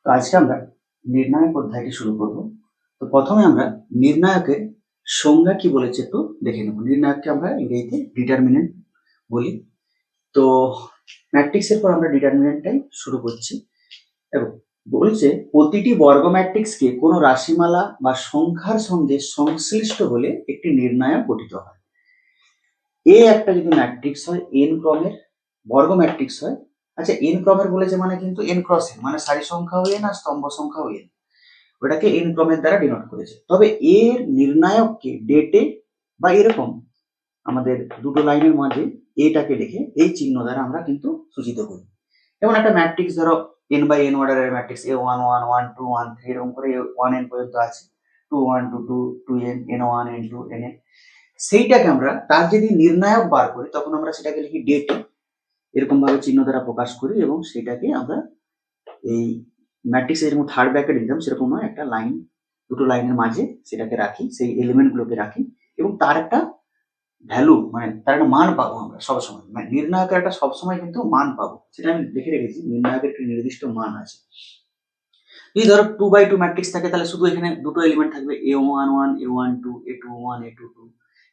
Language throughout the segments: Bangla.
তো আজকে আমরা নির্ণায়ক অধ্যায়টি শুরু করব। তো প্রথমে আমরা নির্ণায়কের সংজ্ঞা কি বলেছে একটু দেখে নেব। নির্ণায়ককে আমরা ইংরেজিতে ডিটারমিনেন্ট বলি। তো ম্যাট্রিক্সের পর আমরা ডিটারমিনেন্টটাই শুরু করছি এবং বলেছে প্রতিটি বর্গ ম্যাট্রিক্সকে কোনো রাশিমালা বা সংখ্যার সঙ্গে সংশ্লিষ্ট হলে একটি নির্ণায়ক গঠিত হয়। এ একটা যদি ম্যাট্রিক্স হয় এন ক্রমের বর্গ ম্যাট্রিক্স হয়, আচ্ছা এন ক্রমের বলেছে মানে কিন্তু এন ক্রস এন মানে সারি সংখ্যাও এন আর স্তম্ভ সংখ্যাও এন, ওটাকে এন ক্রমের দ্বারা ডিনোট করেছে। তবে এর নির্ণায়ককে ডেটে বা এরকম আমাদের দুটো লাইনের মাঝে এটাকে লিখে এই চিহ্ন দ্বারা আমরা কিন্তু সূচিত করি। যেমন একটা ম্যাট্রিক্স ধরো এন বাই এন অর্ডারের matrix a one one one two one three এরকম করে ওয়ান এন পর্যন্ত আছে, two one two two two n n one n two n n, সেইটাকে আমরা তার যদি নির্ণায়ক বার করি তখন আমরা সেটাকে লিখি ডেটে, এরকম ভাবে চিহ্ন দ্বারা প্রকাশ করি এবং সেটাকে আমরা এই ম্যাট্রিক্সে যেরকম থার্ড ব্র্যাকেট দিতাম সেরকম নয়, একটা লাইন দুটো লাইনের মাঝে সেটাকে রাখি, সেই এলিমেন্টগুলোকে রাখি এবং তার একটা ভ্যালু মানে তার একটা মান পাবো আমরা সবসময়, মানে নির্ণায়কের একটা সবসময় কিন্তু মান পাবো, সেটা আমি লিখে রেখেছি। নির্ণায়কের একটা নির্দিষ্ট মান আছে। যদি ধরো 2x2 ম্যাট্রিক্স থাকে তাহলে শুধু এখানে দুটো এলিমেন্ট থাকবে a11 a12 a21 a22।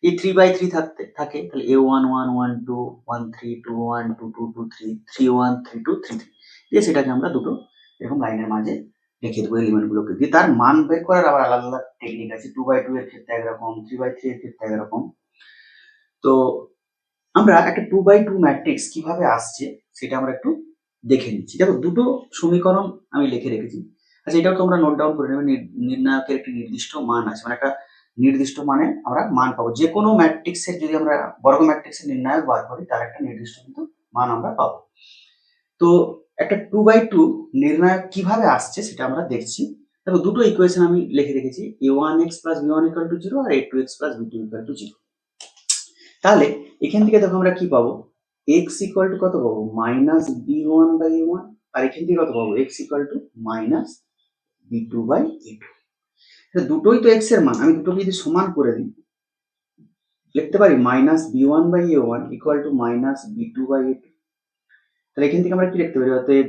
এই 3x3 থাকে তাহলে a11 12 13 21 22 23 31 32 33 দিয়ে সেটাকে আমরা দুটো এরকম লাইনের মাঝে রেখে দেবো এলিমেন্টগুলোকে দিয়ে। তার মান বের করার আবার আলাদা আলাদা টেকনিক আছে, 2x2 এর ক্ষেত্রে একরকম, 3x3 এর ক্ষেত্রে একরকম। তো আমরা একটা 2x2 ম্যাট্রিক্স কিভাবে আসছে সেটা আমরা একটু দেখে নিচ্ছি। দেখো দুটো সমীকরণ আমি লিখে রেখেছি, আচ্ছা এটাও তোমরা নোট ডাউন করে নেবে। নির্ণায়কের একটি নির্দিষ্ট মান আছে, মানে একটা নির্দিষ্ট মানে আমরা মান পাবো। যে কোনো ম্যাট্রিক্সের যদি আমরা বর্গ ম্যাট্রিক্সের নির্ণায়ক বার করি তার একটা নির্দিষ্ট কিন্তু মান আমরা পাবো। তো একটা 2x2 নির্ণায়ক কিভাবে আসছে সেটা আমরা দেখছি। দেখো দুটো ইকুয়েশন আমি লিখে রেখেছি, a1x plus b1 equal to 0 R a2x plus b2 equal to 0। তাহলে এখান থেকে দেখো আমরা কি পাবো, x ইকুয়াল টু কত পাবো মাইনাস b1 বাই a1, আর এখান থেকে কত পাবো x equal to minus b2 by a2। দুটোই তো x এর মান, আমি দুটোকে যদি সমান করে দিই লিখতে পারি minus b1 by a1 equal to minus b2 by a2। তাহলে এখান থেকে আমরা কি লিখতে পারি, অতএব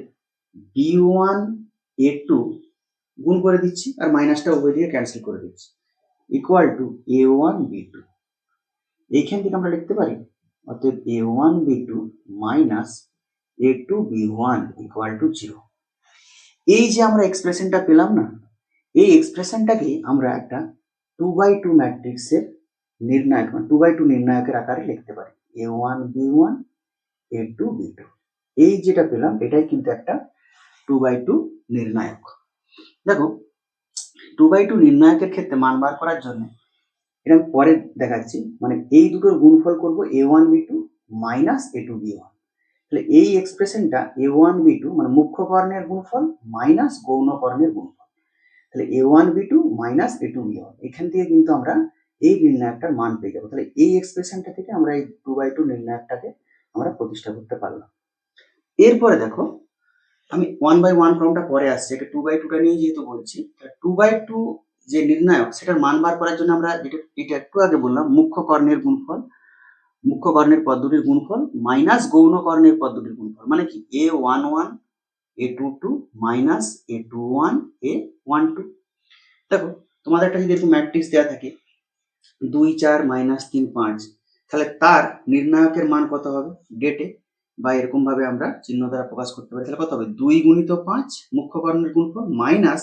b1 a2 গুণ করে দিচ্ছি আর মাইনাসটা উভয় দিকে ক্যান্সেল করে দিচ্ছি ইকুয়াল টু a1 b2। এইখান থেকে আমরা লিখতে পারি অতএব a1 b2 minus a2 b1 equal to 0। এই যে আমরা এক্সপ্রেশনটা পেলাম না, এই এক্সপ্রেশনটাকে আমরা একটা 2x2 ম্যাট্রিক্সের নির্ণায়ক মানে 2x2 নির্ণায়কের আকারে লিখতে পারি, a1 b1 a2 b2। এই যেটা পেলাম এটাই কিন্তু একটা 2x2 নির্ণায়ক। দেখো 2x2 নির্ণায়কের ক্ষেত্রে মান বার করার জন্য এটা আমি পরে দেখাচ্ছি, মানে এই দুটোর গুণফল করব a1 b2 minus a2 b1। তাহলে এই এক্সপ্রেশনটা a1 b2 মানে মুখ্য কর্ণের গুণফল মাইনাস গৌণ কর্ণের গুণফল, তাহলে a1 b2 minus a2 b1। এখান থেকে কিন্তু আমরা এই নির্ণায়কটার মান পেয়ে যাবো। তাহলে এই এক্সপ্রেশনটা থেকে আমরা এই 2x2 নির্ণায়কটাকে আমরা প্রতিষ্ঠা করতে পারলাম। এরপরে দেখো আমি 1/1 ফর্মটা পরে আসছে, এটা 2x2টা নিয়ে যেহেতু বলছি, তাহলে 2x2 যে নির্ণায়ক সেটার মান বার করার জন্য আমরা এটা একটু আগে বললাম মুখ্য কর্ণের গুণফল, মুখ্য কর্ণের পদ দুটির গুণফল মাইনাস গৌণ কর্ণের পদ দুটির গুণফল, মানে কি a11 a22 minus a21 a12। দেখো তোমাদের একটা যদি এরকম ম্যাট্রিক্স দেওয়া থাকে 2 4 মাইনাস 3 5, তাহলে তার নির্ণায়কের মান কত হবে ডেটে বা এরকম ভাবে আমরা চিহ্ন দ্বারা প্রকাশ করতে পারি। তাহলে কত হবে 2 গুণিত 5 মুখ্য কর্ণের গুণফল মাইনাস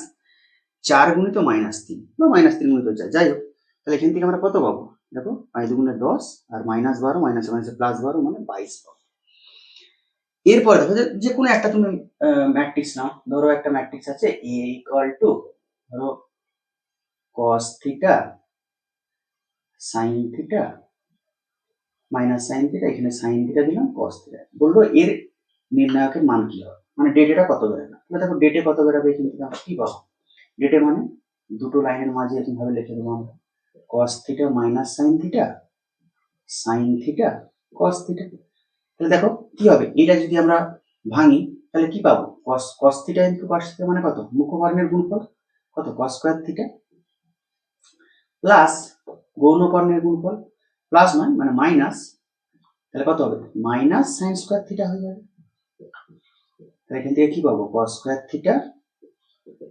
4 গুণিত মাইনাস 3 বা মাইনাস 3 গুণিত 4, যাই হোক। তাহলে এখান থেকে আমরা কত পাবো, দেখো 5 দুগুণে 10 আর মাইনাস 12 মাইনাস মাইনাসে প্লাস 12 মানে 22 পাবো। এরপরে দেখো যে কোনো একটা তুমি ম্যাট্রিক্স নাও, ধরো একটা ম্যাট্রিক্স আছে a ইকুয়াল টু ধরো cos theta sin theta minus sine theta, এখানে সাইন থিটা দিলাম cos থিটা, বলবো এর নির্ণায়কের মান কি হবে, মানে ডেটাটা কত বেরোবে। তাহলে দেখো ডেটে কত বেরোবে, এখান থেকে আমরা কি পাবো, ডেটে মানে দুটো লাইনের মাঝে এরকম ভাবে লিখে দেবো আমরা cos theta minus sine theta sine theta cos theta. তাহলে দেখো কি হবে, এটা যদি আমরা ভাঙি তাহলে কি পাবো, cos theta into cos theta মানে কত মুখ্য কর্ণের গুণফল কত cos স্কয়ার থিটা প্লাস গৌণ কর্ণের গুণফল প্লাস নয় মানে মাইনাস, তাহলে কত হবে মাইনাস সাইন স্কয়ার থিটা হয়ে যাবে। তাহলে এখান থেকে কি পাবো cos square theta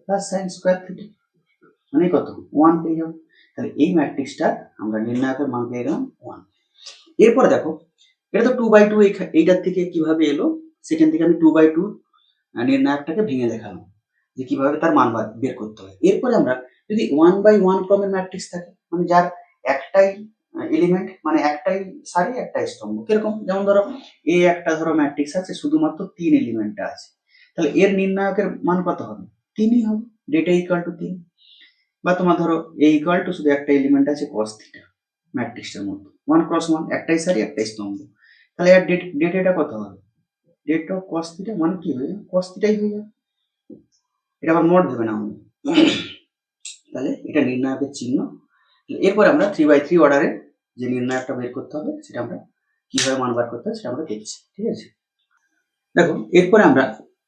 plus sine square theta, মানে কত 1 পেয়ে যাবো। তাহলে এই ম্যাট্রিক্সটা আমরা নির্ণায়কের মান পেয়ে গেলাম 1। এরপরে দেখো এটা তো 2/2, এইটার থেকে কিভাবে এলো, সেখান থেকে আমি 2/2 নির্ণায়কটাকে ভেঙে দেখালাম যে কিভাবে তার মান বের করতে হয়। এরপরে আমরা যদি 1/1 ক্রমের ম্যাট্রিক্স থাকে, মানে যার একটাই এলিমেন্ট, মানে একটাই সারি একটাই স্তম্ভ, কিরকম, যেমন ধরো এ একটা ধরো ম্যাট্রিক্স আছে, শুধুমাত্র 3 এলিমেন্ট আছে, তাহলে এর নির্ণায়কের মান কত হবে, 3ই হবে, ডেটা ইকুয়াল টু 3। বা তোমার ধরো এ ইকুয়াল টু শুধু একটা এলিমেন্ট আছে cos থিটা ম্যাট্রিক্সটার মধ্যে, 1 × 1 একটাই সারি একটাই স্তম্ভ, তাহলে এর ডেটাটা কত হবে, ডেট অফ cos থিটা মানে কি হয়ে যাবে, cos থিটাই হয়ে যাবে। এটা আবার মোড ভেবে নাও, তাহলে এটা নির্ণায়কের চিহ্ন। এরপরে আমরা 3/3 অর্ডারে যে নির্ণায়কটা বের করতে হবে সেটা আমরা কিভাবে মান বার করতে হবে সেটা আমরা দেখছি, ঠিক আছে। দেখো এরপরে আমরা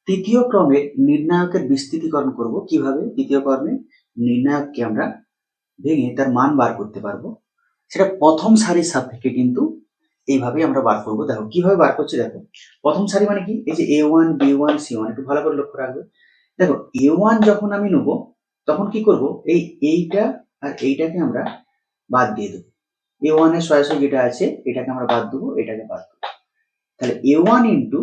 তৃতীয় ক্রমে নির্ণায়কের বিস্তৃতিকরণ করব, কিভাবে তৃতীয় ক্রমে নির্ণায়ককে আমরা ভেঙে তার মান বার করতে পারবো, সেটা প্রথম সারির সাপেক্ষে কিন্তু এইভাবে আমরা বার করবো। দেখো কিভাবে বার করছি, দেখো প্রথম সারি মানে কি, এই যে A1 B1 C1, একটু ভালো করে লক্ষ্য রাখবে। দেখো A1 যখন আমি নেবো তখন কি করব, এইটা আর এইটাকে আমরা বাদ দিয়ে দেবো, A1 এর সরাসরি যেটা আছে এটাকে আমরা বাদ দেবো, এটাকে বাদ দেবো, তাহলে A1 into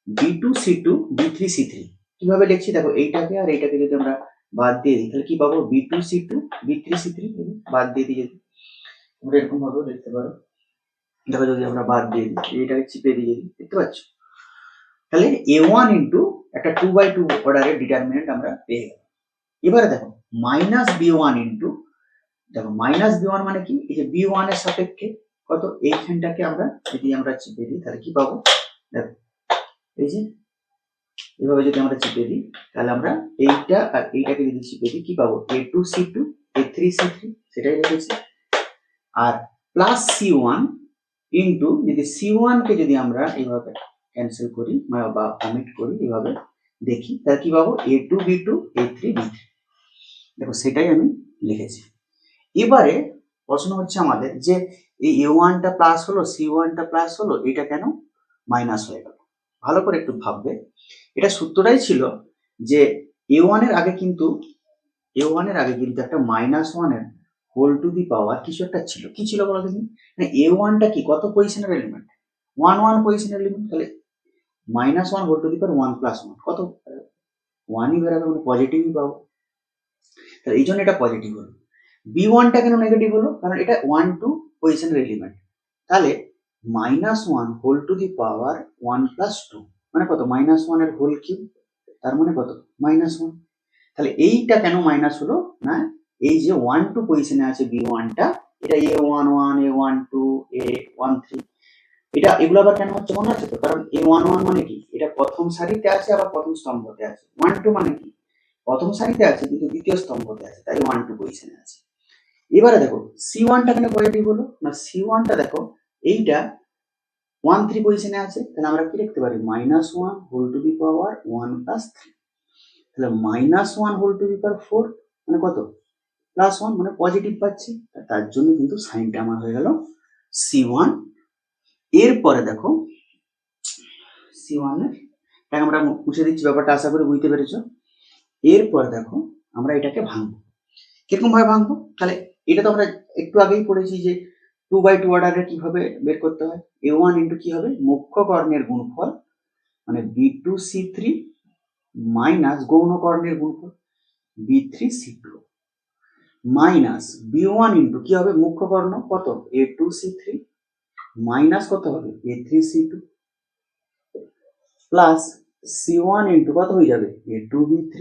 B2 C2 B3 C3। কিভাবে লিখছি দেখো, এইটাকে আর এইটাকে যদি আমরা বাদ দিয়ে দিই তাহলে কি পাবো, B2 C2 B3 C3 বাদ দিয়ে দিই, যদি তোমরা এরকম ভাবে লিখতে পারো। দেখো যদি আমরা বাদ দিয়ে দিই, এইটাকে চিপে দিয়ে দিই, দেখতে পাচ্ছ, তাহলে A1 ইন্টু একটা 2/2 অর্ডারের ডিটারমিনেন্ট আমরা পেয়ে গেলাম। এবারে দেখো মাইনাস B1 ইন্টু, দেখো মাইনাস B1 মানে কি, এই যে B1 এর সাপেক্ষে কত, এইখানটাকে আমরা যদি আমরা চিপে দিই তাহলে কি পাবো, দেখো এই যে এভাবে যদি আমরা চিপে দিই তাহলে আমরা এইটা আর এইটাকে যদি চিপে দিই কি পাবো, A2 C2 A3 C3, সেটাই লিখেছি, আর প্লাস C1 ইন্টু, যদি C1 কে যদি আমরা এইভাবে ক্যান্সেল করি বা অমিট করি, এইভাবে দেখি তাহলে কি পাবো, A2 B2 A3 B3, দেখো সেটাই আমি লিখেছি। এবারে প্রশ্ন হচ্ছে আমাদের যে এই A1 টা প্লাস হলো, C1 টা প্লাস হলো, এটা কেন মাইনাস হয়ে গেল, ভালো করে একটু ভাববে। এটা সূত্রটাই ছিল যে A1 এর আগে কিন্তু একটা -1 এর হোল টু দি পাওয়ার কিছু একটা ছিল, কি ছিল বলো দেখি, মানে A1 টা কি কত পজিশনের এলিমেন্ট, 1 পজিশনের এলিমেন্ট, তাহলে -1 হোল টু দি পাওয়ার 1 + 1 কত, 1ই বেরোবে, মানে পজিটিভই পাবো, তাহলে এই জন্য এটা পজিটিভ হলো। B1 টা কেন নেগেটিভ হলো, কারণ এটা 1 2 পজিশনের এলিমেন্ট, তাহলে -1 হোল টু দি পাওয়ার 1 + 2 মানে কত, -1 এর হোল কিউব, তার মানে কত -1। তাহলে এইটা কেন মাইনাস হলো না, এই যে 1 2 পজিশনে আছে B1 টা, এটা A11 A12 A13, এটা এগুলো আবার কেন হচ্ছে মনে আছে তো, কারণ A11 মানে কি, এটা প্রথম সারিতে আছে আবার প্রথম স্তম্ভতে আছে, 1 2 মানে কি প্রথম সারিতে আছে কিন্তু দ্বিতীয় স্তম্ভতে আছে, তাই 1 2 পজিশনে আছে। এবারে দেখো C1 টা কেন পজিটিভ হলো না, C1 টা দেখো এইটা 1 3 পজিশনে আছে, তাহলে আমরা কি লিখতে পারি, -1 হোল টু দি পাওয়ার 1 + 3, তাহলে -1 হোল টু দি পাওয়ার 4 মানে কত, +1 মানে পজিটিভ পাচ্ছি, তার জন্য কিন্তু সাইনটা আমার হয়ে গেল C1। এরপরে দেখো C1 এর তাকে আমরা মুছে দিচ্ছি, ব্যাপারটা আশা করি বুঝতে পেরেছো। এরপরে দেখো আমরা এটাকে ভাঙবো, কিরকম ভাবে ভাঙবো, তাহলে এটা তো আমরা একটু আগেই পড়েছি যে 2/2 অর্ডারে কিভাবে বের করতে হয়, A1 ইন্টু কি হবে, মুখ্য কর্ণের গুণফল মানে B2 C3 মাইনাস গৌণ কর্ণের গুণফল B3 C2 minus B1 into কি হবে, মুখ্য কর্ণ কত A2 C3 মাইনাস কত হবে A3 C2 plus C1 into কত হয়ে যাবে A2 B3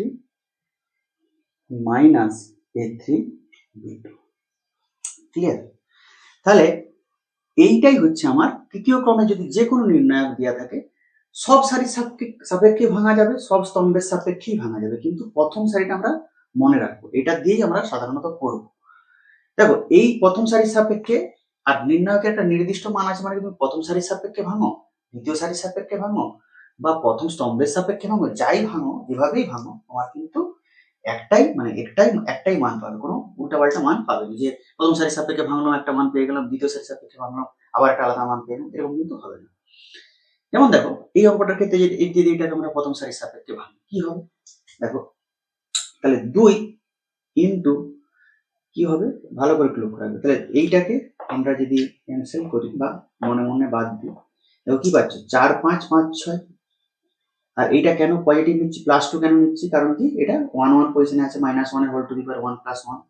minus A3 B2, clear. তাহলে এইটাই হচ্ছে আমার তৃতীয় ক্রমে যদি যে কোনো নির্ণায়ক দেওয়া থাকে, সব সারির সাপেক্ষে ভাঙা যাবে, সব স্তম্ভের সাপেক্ষেই ভাঙা যাবে, কিন্তু প্রথম সারিটা আমরা মনে রাখবো, এটা দিয়েই আমরা সাধারণত করব। দেখো এই প্রথম সারির সাপেক্ষে আর নির্ণায়কের একটা নির্দিষ্ট মান আছে, মানে তুমি প্রথম সারির সাপেক্ষে ভাঙো, দ্বিতীয় সারির সাপেক্ষে ভাঙো বা প্রথম স্তম্ভের সাপেক্ষে ভাঙো, যাই ভাঙো যেভাবেই ভাঙো, তোমার কিন্তু একটাই মান পাবে, কোনো উল্টাপাল্টা মান পাবে না, যে প্রথম সারির সাপেক্ষে ভাঙলাম একটা মান পেয়ে গেলাম, দ্বিতীয় সারির সাপেক্ষে ভাঙলাম আবার একটা আলাদা মান পেয়ে গেলাম, এরকম কিন্তু হবে না। যেমন দেখো এই অঙ্কটার ক্ষেত্রে যদি এটাকে আমরা প্রথম সারির সাপেক্ষে ভাঙি কি হবে, দেখো তাহলে 2 ইন্টু কি হবে, ভালো করে লক্ষ্য রাখবে। তাহলে এইটাকে আমরা যদি ক্যান্সেল করি বা মনে মনে বাদ দিই, দেখো কি পাচ্ছ, 4 5 5 6। আর এইটা কেন পজিটিভ নিচ্ছি, +2 কেন নিচ্ছি, কারণ কি এটা 1 1 পজিশনে আছে, -1 এর হোল টু দি পাওয়ার 1 + 1।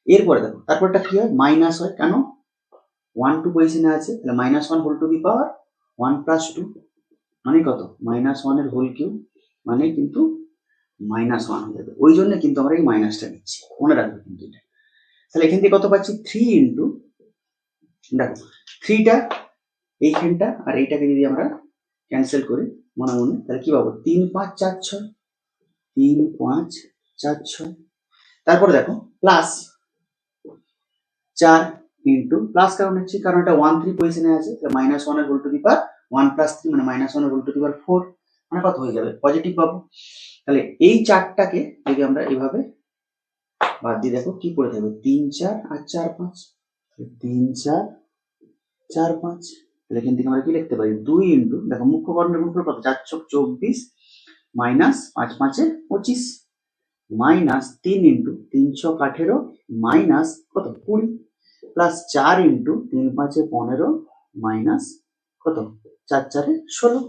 এরপরে দেখো তারপরটা কি হয়, মাইনাস হয়, কেন 1 2 পজিশনে আছে, তাহলে -1 হোল টু দি পাওয়ার 1 + 2 মানে কত, -1 এর হোল কিউব, মানে কিন্তু -1 হয়ে যাবে। ওই জন্য কিন্তু আমরা এই মাইনাসটা নিচ্ছি, মনে রাখবে কিন্তু এটা। তাহলে এখান থেকে কত পাচ্ছি, 3 ইন্টু, দেখো 3টা এইখানটা আর এইটাকে যদি আমরা ক্যান্সেল করি মনে মনে, তাহলে কি পাবো, 3 5 4 6, 3 5 4 6। তারপরে দেখো প্লাস 4 ইন্টু, প্লাস কারণ হচ্ছে কারণ এটা 1 3 পজিশনে আছে, তাহলে -1 এর হোল টু দি পাওয়ার 1 + 3 মানে -1 এর হোল টু দি পাওয়ার 4, মানে কত হয়ে যাবে, পজিটিভ পাবো। তাহলে এই চারটাকে যদি আমরা এইভাবে বাদ দিয়ে দেখো কি করে থাকবে, 3 4 আর 4 5, 3 4 4 5। তাহলে এখান থেকে আমরা কি লিখতে পারি, 2 ইন্টু, দেখো মুখ্য কর্ণের গুণফল কত, 4 × 24 মাইনাস 5 5 25 মাইনাস 3 ইন্টু 3 6 18 মাইনাস কত 20 প্লাস 4 ইন্টু 3 5 15 মাইনাস কত 4 4 16।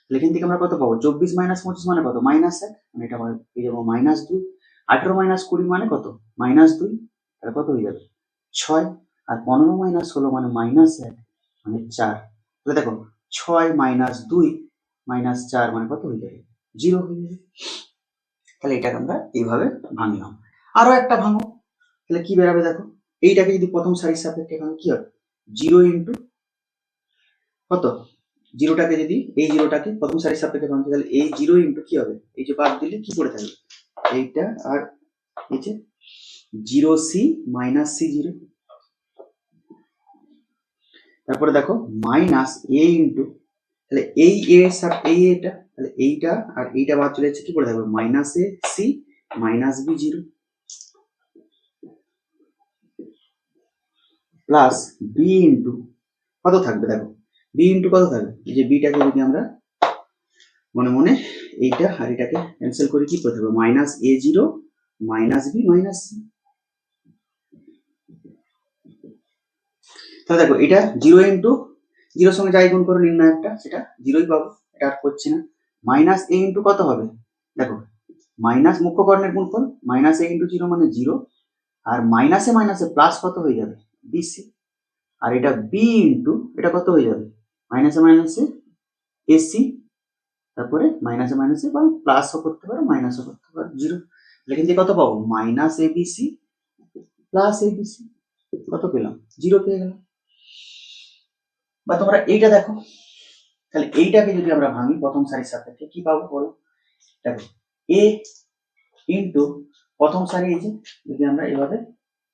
তাহলে এখান থেকে আমরা কত পাবো, 24 মাইনাস 25 মানে কত, -1, মানে এটা পেয়ে যাবো -2। 18 মাইনাস 20 মানে কত, -2, তাহলে কত হয়ে যাবে 6। আর 15 মাইনাস 16 মানে -1 মানে 4। তাহলে দেখো 6 মাইনাস 2 মাইনাস 4 মানে কত হয়ে যাবে, 0 হয়ে যাবে। তাহলে এটাকে আমরা এইভাবে ভাঙলাম। আরো একটা ভাঙো, তাহলে কি বেরাবে দেখো, এইটাকে যদি প্রথম সারির সাপেক্ষে ভাঙি কি হবে, 0 ইন্টু কত, জিরোটাকে যদি এই জিরোটাকে প্রথম সারির সাপেক্ষে ভাঙতে, তাহলে এই 0 ইন্টু কি হবে, এই যে বাদ দিলে কি করে থাকবে, এইটা আর এই যে 0c মাইনাস c0। তারপরে দেখো মাইনাস a ইন্টু, তাহলে এই a এর সাথে এই এটা, তাহলে এইটা আর এইটা বাদ চলে যাচ্ছে, কি করে থাকবে, -ac minus b0 plus b into কত থাকবে, দেখো b ইন্টু কত থাকবে, এই যে bটাকে যদি আমরা মনে মনে এইটা আর এটাকে ক্যান্সেল করে কি করতে হবে, -a0 minus b minus c। তাহলে দেখো এটা 0 ইন্টু 0 সঙ্গে যাই গুণ করো নির্ণায়কটা, সেটা 0ই পাবো, এটা আর করছি না। মাইনাস a ইন্টু কত হবে, দেখো মাইনাস মুখ্য কর্ণের গুণফল, -a ইন্টু 0 মানে 0, আর মাইনাসে মাইনাসে প্লাস কত হয়ে যাবে, bc। আর এটা b ইন্টু এটা কত হয়ে যাবে, মাইনাসে মাইনাসে ac, তারপরে মাইনাসে মাইনাসে বা প্লাসও করতে পারো মাইনাসও করতে পারো 0। এখান থেকে কত পাবো, -abc প্লাস abc, কত পেলাম, 0 পেয়ে গেলাম। বা তোমরা এইটা দেখো, তাহলে এইটাকে যদি আমরা ভাঙি প্রথম সারির সাপেক্ষে কি পাবো বলো, দেখো a ইন্টু প্রথম সারি, এই যে যদি আমরা এভাবে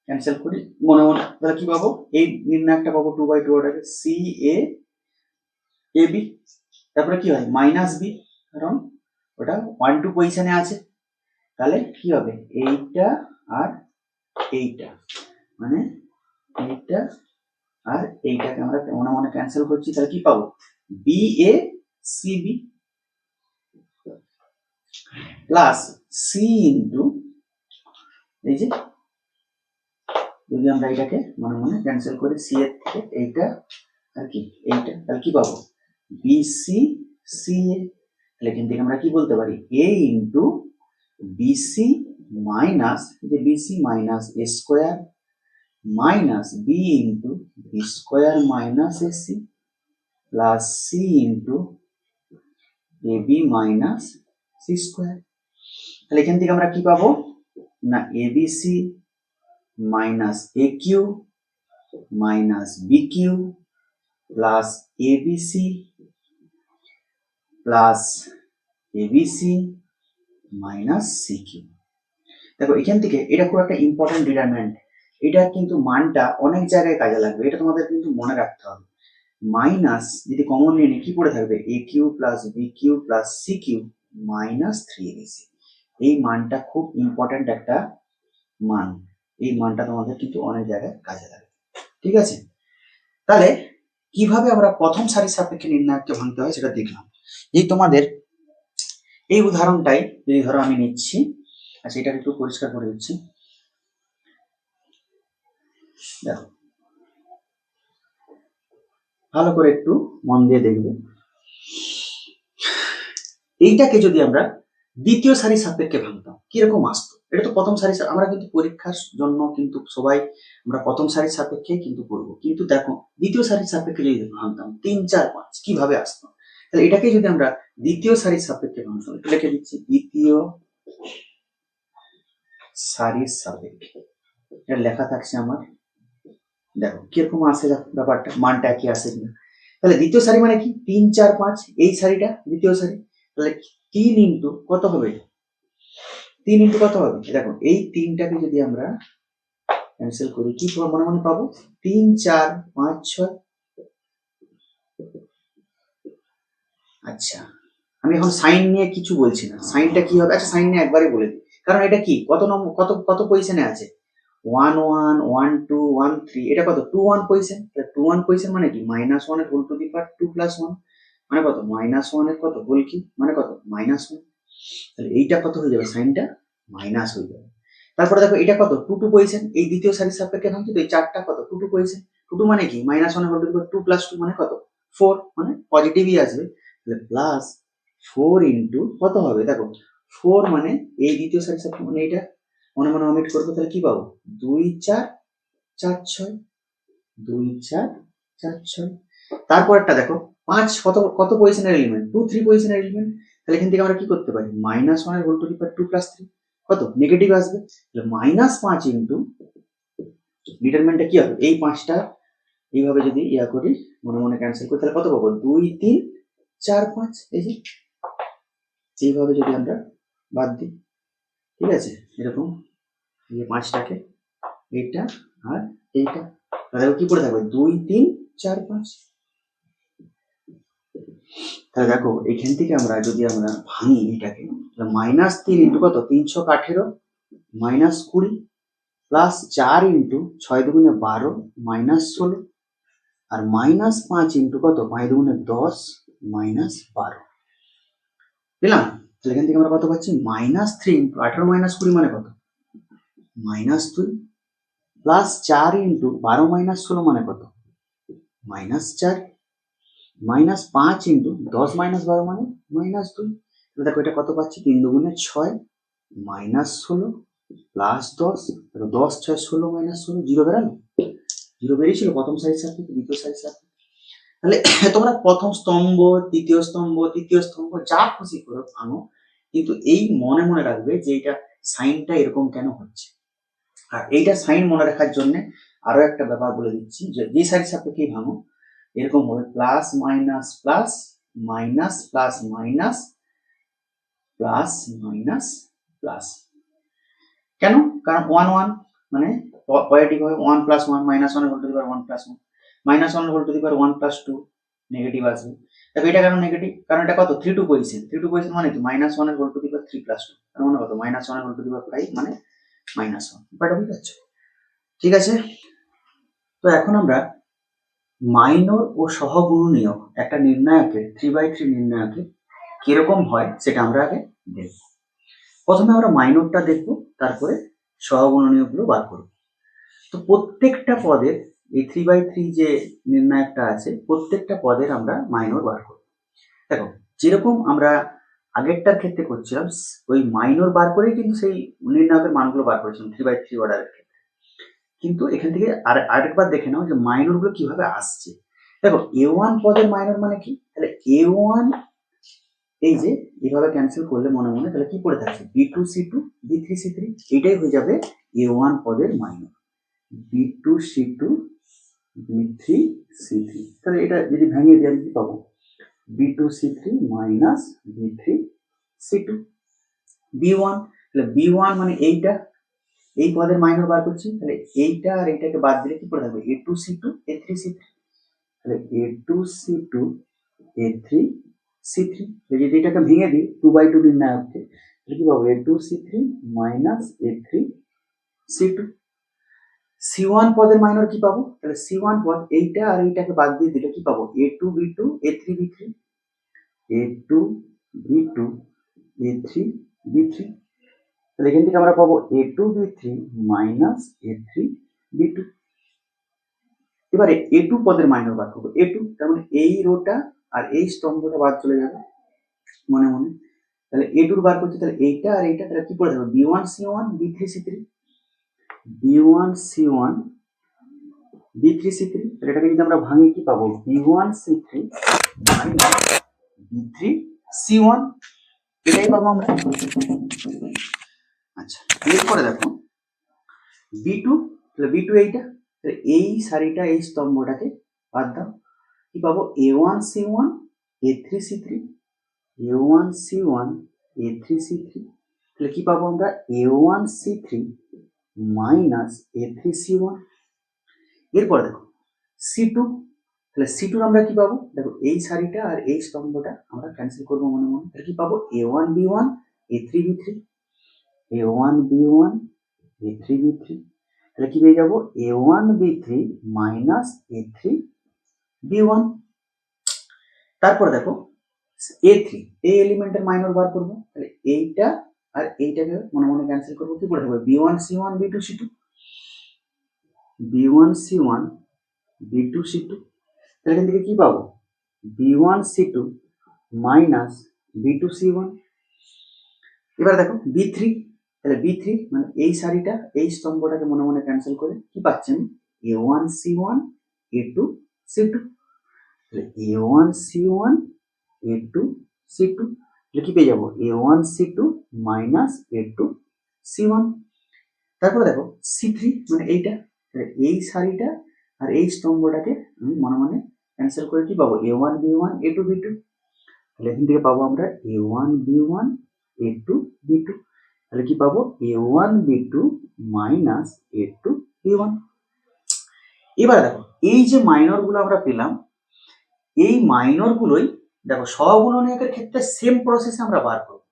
ক্যান্সেল করি মনে মনে, তাহলে কি পাবো, এই নির্ণায়কটা পাবো 2/2 ওটাকে c a ab, তারপরে কি হয় মাইনাস b, কারণ ওটা 1 2 পজিশনে আছে, তাহলে কি হবে এইটা আর এইটা, মানে এইটা আর এইটাকে আমরা মনে মনে ক্যান্সেল করছি, তাহলে কি পাবো, ba cb plus c into, এই যে যদি আমরা এটাকে মনে মনে ক্যান্সেল করি c এর থেকে এইটা আর কি এইটা, তাহলে কি পাবো, bc ca। তাহলে এখান থেকে আমরা কি বলতে পারি, a ইন্টু bc মাইনাস, যে bc minus a square minus b into b square minus ac plus c into ab minus c square. তাহলে এখান থেকে আমরা কি পাবো না, abc minus aq minus bq plus abc plus abc minus cq। দেখো এখান থেকে এটা খুব একটা ইম্পর্টেন্ট ডিটারমিনেন্ট, এটা কিন্তু মানটা অনেক জায়গায় কাজে লাগবে, এটা তোমাদের কিন্তু মনে রাখতে হবে। মাইনাস যদি কমন নিয়ে নিই কি পড়ে থাকবে, aq plus bq plus cq minus 3abc। এই মানটা খুব ইম্পর্টেন্ট একটা মান, এই মানটা তোমাদের কিন্তু অনেক জায়গায় কাজে লাগবে, ঠিক আছে। তাহলে কিভাবে আমরা প্রথম সারির সাপেক্ষে নির্ণায়ককে ভাঙতে হয় সেটা দেখলাম। এই তোমাদের এই উদাহরণটাই যদি ধরো আমি নিচ্ছি, আচ্ছা, এটা একটু পরিষ্কার করে দিচ্ছি। দেখো, ভালো করে একটু মন দিয়ে দেখবে। এইটাকে যদি আমরা দ্বিতীয় সারির সাপেক্ষে ভাঙতাম কিরকম আসতো? এটা তো প্রথম সারি, আমরা কিন্তু পরীক্ষার জন্য কিন্তু সবাই আমরা প্রথম সারির সাপেক্ষে কিন্তু করবো, কিন্তু দেখো দ্বিতীয় সারির সাপেক্ষে যদি ভাঙতাম 3, 4, 5 কিভাবে আসতো? তাহলে এটাকে যদি আমরা দ্বিতীয় সারির সাপেক্ষে ভাঙতাম, একটু লিখে দিচ্ছি, দ্বিতীয় সারির সাপেক্ষে। এটা লেখা থাকছে আমার, দেখো কিরকম আসে ব্যাপারটা, মানটা একই আসে কিনা। তাহলে দ্বিতীয় সারি মানে কি, 3, 4, 5, এই সারিটা দ্বিতীয় সারি। তাহলে 3 ইন্টু কত হবে, 3 ইন্টু কত হবে, দেখো এই 3টাকে যদি আমরা ক্যান্সেল করি কি মনে মনে পাবো, 3, 4, 5, 6। আচ্ছা, আমি এখন সাইন নিয়ে কিছু বলছি না, সাইনটা কি হবে, আচ্ছা সাইন নিয়ে একবারে বলে দিই, কারণ এটা কি কত নম্বর, কত কত পজিশনে আছে, 1, 1, 1, 2, 1, 3, এটা কত 2, 1 পজিশন। 2, 1 পজিশন মানে কি -1 এর হোল টু দি পাওয়ার 2 + 1 মানে কত, -1 এর কত হোল কি মানে কত -1। তাহলে এইটা কত হয়ে যাবে, সাইনটা মাইনাস হয়ে যাবে। তারপরে দেখো এটা কত 2, 2 পজিশন, এই দ্বিতীয় সারির সাপেক্ষে ভাঙছি তো এই চারটা কত 2, 2 পজিশন। 2, 2 মানে কি -1 এর হোল টু দি পাওয়ার 2 + 2 মানে কত 4, মানে পজিটিভই আসবে। তাহলে প্লাস 4 ইন্টু কত হবে, দেখো 4 মানে এই দ্বিতীয় সারির সাপেক্ষে মানে এইটা মনে মনে অমিট করবো, তাহলে কি পাবো 2, 4, 4, 6, 2, 4, 4, 6। তারপরটা দেখো 5 কত কত পজিশনের এলিমেন্ট, 2, 3 পজিশনের এলিমেন্ট। তাহলে এখান থেকে আমরা কি করতে পারি, -1 এর হোল টু দি পাওয়ার 2 + 3 কত নেগেটিভ আসবে। তাহলে -5 ইন্টু ডিটারমিনেন্টটা কি হবে, এই 5টা এইভাবে যদি ইয়া করি মনে মনে ক্যান্সেল করি, তাহলে কত পাবো 2, 3, 4, 5। এই যে এইভাবে যদি আমরা বাদ দিই, ঠিক আছে, এরকম এই 5টাকে, এইটা আর এইটা, তাহলে কি পড়ে থাকবে 2, 3, 4, 5। তাহলে দেখো এখান থেকে আমরা যদি আমরা ভাঙি এটাকে, -3 ইন্টু কত 318 -20 প্লাস 4 ইন্টু 6 দুগুণে 12 -16 আর -5 ইন্টু কত 5 দুগুণে 10 -12 পেলাম। তাহলে এখান থেকে আমরা কত পাচ্ছি, -3 ইন্টু 18 -20 মানে কত -2 প্লাস 4 ইন্টু 12 -16 মানে কত -4 -5 ইন্টু 10 -12 মানে -2। দেখো এটা কত পাচ্ছি, 3 দুগুণে 6 -16 প্লাস 10, 10, 6, 16 -16 জিরো বেরালো, জিরো বেরিয়েছিল প্রথম সারির সাথে দ্বিতীয় সারির সাথে। তাহলে তোমরা প্রথম স্তম্ভ, দ্বিতীয় স্তম্ভ, তৃতীয় স্তম্ভ যা খুশি করো ভাঙো, কিন্তু এই মনে মনে রাখবে যে এটা সাইনটা এরকম কেন হচ্ছে। আর এইটা সাইন মনে রাখার জন্য আরো একটা ব্যাপার বলে দিচ্ছি, যে সারির সাপেক্ষেই ভাঙো এরকম হবে plus minus plus minus plus minus plus minus plus. কেন, কারণ 1, 1 মানে পজিটিভ হবে, 1 + 1 -1 এর হোল টু দি পাওয়ার 1 + 1 -1 এর whole to the power 1 + 2 negative আসবে। দেখো এটা কেন নেগেটিভ, কারণ এটা কত 3, 2 পজিশন, 3, 2 পজিশন মানে কি -1 এর হোল টু দি পাওয়ার 3 + 2 তার মানে কত -1 এর হোল টু দি পাওয়ার 5 মানে -1। ব্যাপারটা বুঝতে পারছো? ঠিক আছে, তো এখন আমরা মাইনর ও সহগুণনীয় একটা নির্ণায়কের 3/3 নির্ণায়কের কিরকম হয় সেটা আমরা আগে দেখব। প্রথমে আমরা মাইনরটা দেখব, তারপরে সহগুণনীয়গুলো বার করব। তো প্রত্যেকটা পদের এই 3/3 যে নির্ণায়কটা আছে প্রত্যেকটা পদের আমরা মাইনর বার করব। দেখো যেরকম আমরা আগেরটার ক্ষেত্রে করছিলাম ওই মাইনর বার করেই কিন্তু সেই নির্ণায়কের মানগুলো বার করেছিলাম 3/3 অর্ডারের ক্ষেত্রে, কিন্তু এখান থেকে আরেকবার দেখে নাও যে মাইনর গুলো কিভাবে আসছে। দেখো a1 পদের মাইনর মানে কি, তাহলে a1 এই যে এইভাবে ক্যান্সেল করলে মনে মনে তাহলে কি পড়ে থাকছে b2 c2 b3 c3, এটাই হয়ে যাবে a1 পদের minor b2 c2 b3 c3। তাহলে এটা যদি ভেঙে দিই আমি কি পাবো b2 c3 minus b3 c2 b1। তাহলে b1 মানে এইটা, এই পদের মাইনর বার করছি, তাহলে এইটা আর এইটাকে বাদ দিলে কি পড়ে থাকবে a2 c2 a3 c3। তাহলে a2 c2 a3 c3, যদি এটাকে ভেঙে দিই 2/2 নির্ণায়ককে, তাহলে কি পাবো a2 c3 minus a3 c2। c1 পদের মাইনর কি পাবো, তাহলে c1 পদ এইটা আর এইটাকে বাদ দিয়ে দিলে কি পাবো a2 b2 a3 b3 a2 b2 a3 b3। তাহলে এখান থেকে আমরা পাবো a2b3 মাইনাস a3b2। এবারে a2 পদের মাইনর বার করবো, a2 তার মানে এই রোটা আর এই স্তম্ভটা বাদ চলে যাবে মনে মনে। তাহলে a2 বার করছি, তাহলে এইটা আর এইটা তাহলে কি পড়ে থাকবে b1c1 b3c3 b1c1 b3c3। তাহলে এটাকে যদি আমরা ভাঙি কি পাবো b1c3 মাইনাস b3c1, এটাই পাবো আমরা। আচ্ছা এরপরে দেখো b2, তাহলে b2 এইটা, তাহলে এই সারিটা এই স্তম্ভটাকে বাদ দাও, কি পাবো a1c1 a3c3 a1c1 a3c3। তাহলে কি পাবো আমরা a1c3 মাইনাস a3c1। এরপর দেখো c2, তাহলে c2 আমরা কি পাবো, দেখো এই সারিটা আর এই স্তম্ভটা আমরা ক্যান্সেল করবো মনে মনে, তাহলে কি পাবো a1b1 a3b3 a1b1 a3b3। তাহলে কি পেয়ে যাবো a1b3 মাইনাস a3b1। তারপর দেখো a3, এই এলিমেন্টের মাইনর বার করবো, তাহলে এইটা আর এইটাকে মনে মনে ক্যান্সেল করবো, কি পড়ে থাকবে b1c1 b2c2 b1c1 b2c2। তাহলে এখান থেকে কি পাবো b1c2 মাইনাস b2c1। এবার দেখো b3, তাহলে b3 মানে এই সারিটা এই স্তম্ভটাকে মনে মনে ক্যান্সেল করে কি পাচ্ছি আমি a1c1 a2c2। তাহলে a1c1 a2c2, তাহলে কি পেয়ে যাবো a1c2 মাইনাস a2c1। তারপরে দেখো c3 মানে এইটা, তাহলে এই সারিটা আর এই স্তম্ভটাকে আমি মনে মনে ক্যান্সেল করে কি পাবো a1b1 a2b2। তাহলে এখান থেকে পাবো আমরা a1b1 a2b2। তাহলে কি পাবো a1b2 মাইনাস a2b1। এবার দেখো এই যে মাইনর গুলো আমরা পেলাম, এই মাইনর গুলোই দেখো সহগুণনীয়কের ক্ষেত্রে সেম প্রসেসে আমরা বার করবো,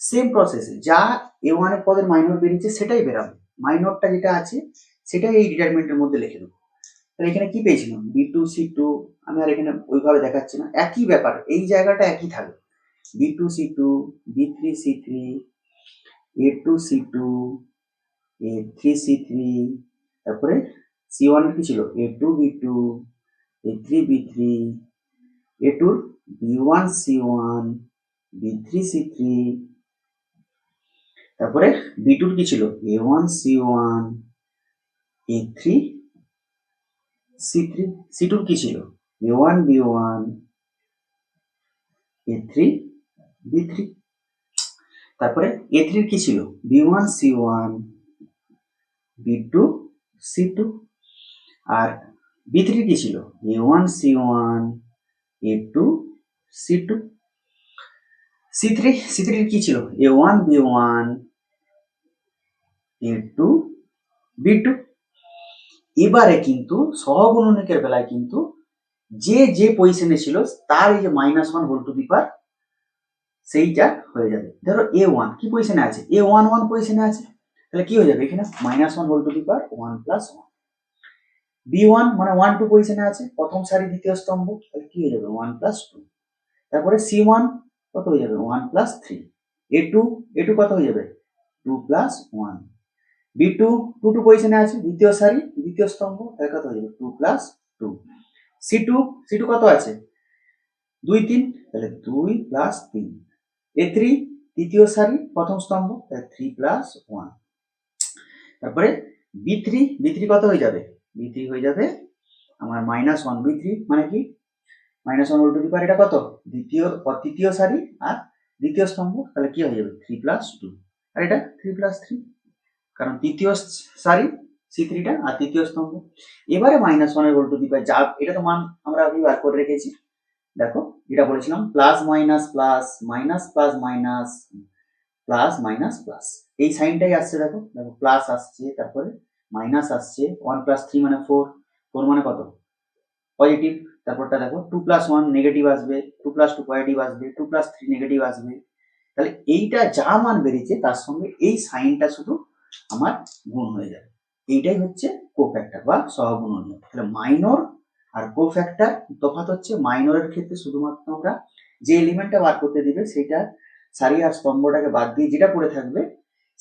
সেম প্রসেসে যা a1 এর পদের মাইনর বেরিয়েছে সেটাই বেরাবে, মাইনরটা যেটা আছে সেটাই এই ডিটারমিনেন্টের মধ্যে লিখে দেবো। তাহলে এখানে কি পেয়েছিলাম b2c2, আমি আর এখানে ওইভাবে দেখাচ্ছি না, একই ব্যাপার, এই জায়গাটা একই থাকবে b2c2 b3c3 a2c2 a3c3। তারপরে c1 এর কি ছিল a2b2 a3b3 a2 b1c1 b3c3। তারপরে b2 কি ছিল a1c1 a3c3 c2 কি ছিল a1b1 a3b3। তারপরে a3 কি ছিল b1c1 b2c2। আর b3 কি ছিল a1c1 a2c2। c3 কি ছিল a1b1 a2b2। এবারে কিন্তু সহগুণনীকের বেলায় কিন্তু যে যে পজিশনে ছিল তার এই যে -1 হোল টু দি পাওয়ার সেইটা হয়ে যাবে। ধরো a1 কি পজিশনে আছে a11 পজিশনে আছে, তাহলে কি হয়ে যাবে এখানে -1 whole to the power 1 + 1। b1 মানে 1 2 পজিশনে আছে প্রথম সারি দ্বিতীয় স্তম্ভ, তাহলে কি হয়ে যাবে 1 + 2। তারপরে c1 কত হয়ে যাবে 1 + 3। a2 কত হয়ে যাবে 2 + 1। b2 2 2 পজিশনে আছে দ্বিতীয় সারি দ্বিতীয় স্তম্ভ, তাহলে কত হয়ে যাবে 2 + 2। c2 কত আছে 2 3, তাহলে 2 + 3। a3 তৃতীয় সারি প্রথম স্তম্ভ, তাহলে 3 + 1। তারপরে b3 কত হয়ে যাবে b3 হয়ে যাবে আমার -1। b3 মানে কি -1 হোল টু দি পাওয়ার এটা কত তৃতীয় সারি আর দ্বিতীয় স্তম্ভ, তাহলে কি হয়ে যাবে 3 + 2। আর এটা 3 + 3, কারণ তৃতীয় সারি c3 টা আর তৃতীয় স্তম্ভ। এবারে -1 এর হোল টু দি পাওয়ার যা এটা তো মান আমরা আগে বার করে রেখেছি, দেখো এটা বলেছিলাম plus minus plus minus plus minus plus minus plus, এই সাইনটাই আসছে, দেখো দেখো প্লাস আসছে তারপরে মাইনাস আসছে 1 + 3 মানে 4, 4 মানে কত পজিটিভ। তারপরটা দেখো 2 + 1 নেগেটিভ আসবে, 2 + 2 পজিটিভ আসবে, 2 + 3 নেগেটিভ আসবে। তাহলে এইটা যা মান বেরিয়েছে তার সঙ্গে এই সাইনটা শুধু আমার গুণ হয়ে যাবে, এইটাই হচ্ছে কোফ্যাক্টর বা সহগুণনীয়ক। তাহলে মাইনর আর কোফ্যাক্টর তফাৎ হচ্ছে মাইনরের ক্ষেত্রে শুধুমাত্র আমরা যে এলিমেন্টটা বার করতে দিবে সেটা সারি আর স্তম্ভটাকে বাদ দিয়ে যেটা পড়ে থাকবে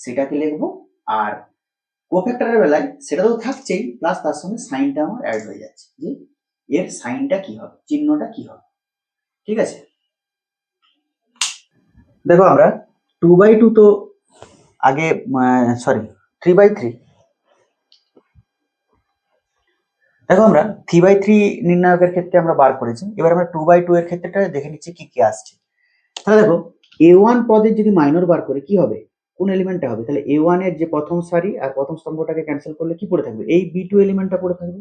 সেটাকে লিখবো, আর কোফ্যাক্টরের বেলায় সেটা তো থাকছেই, প্লাস তার সঙ্গে সাইনটা আমার অ্যাড হয়ে যাচ্ছে, যে এর সাইনটা কি হবে, চিহ্নটা কি হবে। ঠিক আছে, দেখো আমরা 2/2 তো আগে, সরি 3/3, দেখো আমরা 3/3 নির্ণায়কের ক্ষেত্রে আমরা বার করেছি। এবার আমরা 2/2 এর ক্ষেত্রেটা দেখে নিচ্ছি কি কি আসছে। তাহলে দেখো A1 পদের যদি মাইনর বার করে কি হবে, কোন এলিমেন্টটা হবে, তাহলে A1 এর যে প্রথম সারি আর প্রথম স্তম্ভটাকে ক্যান্সেল করলে কি পড়ে থাকবে, এই B2 এলিমেন্টটা পড়ে থাকবে।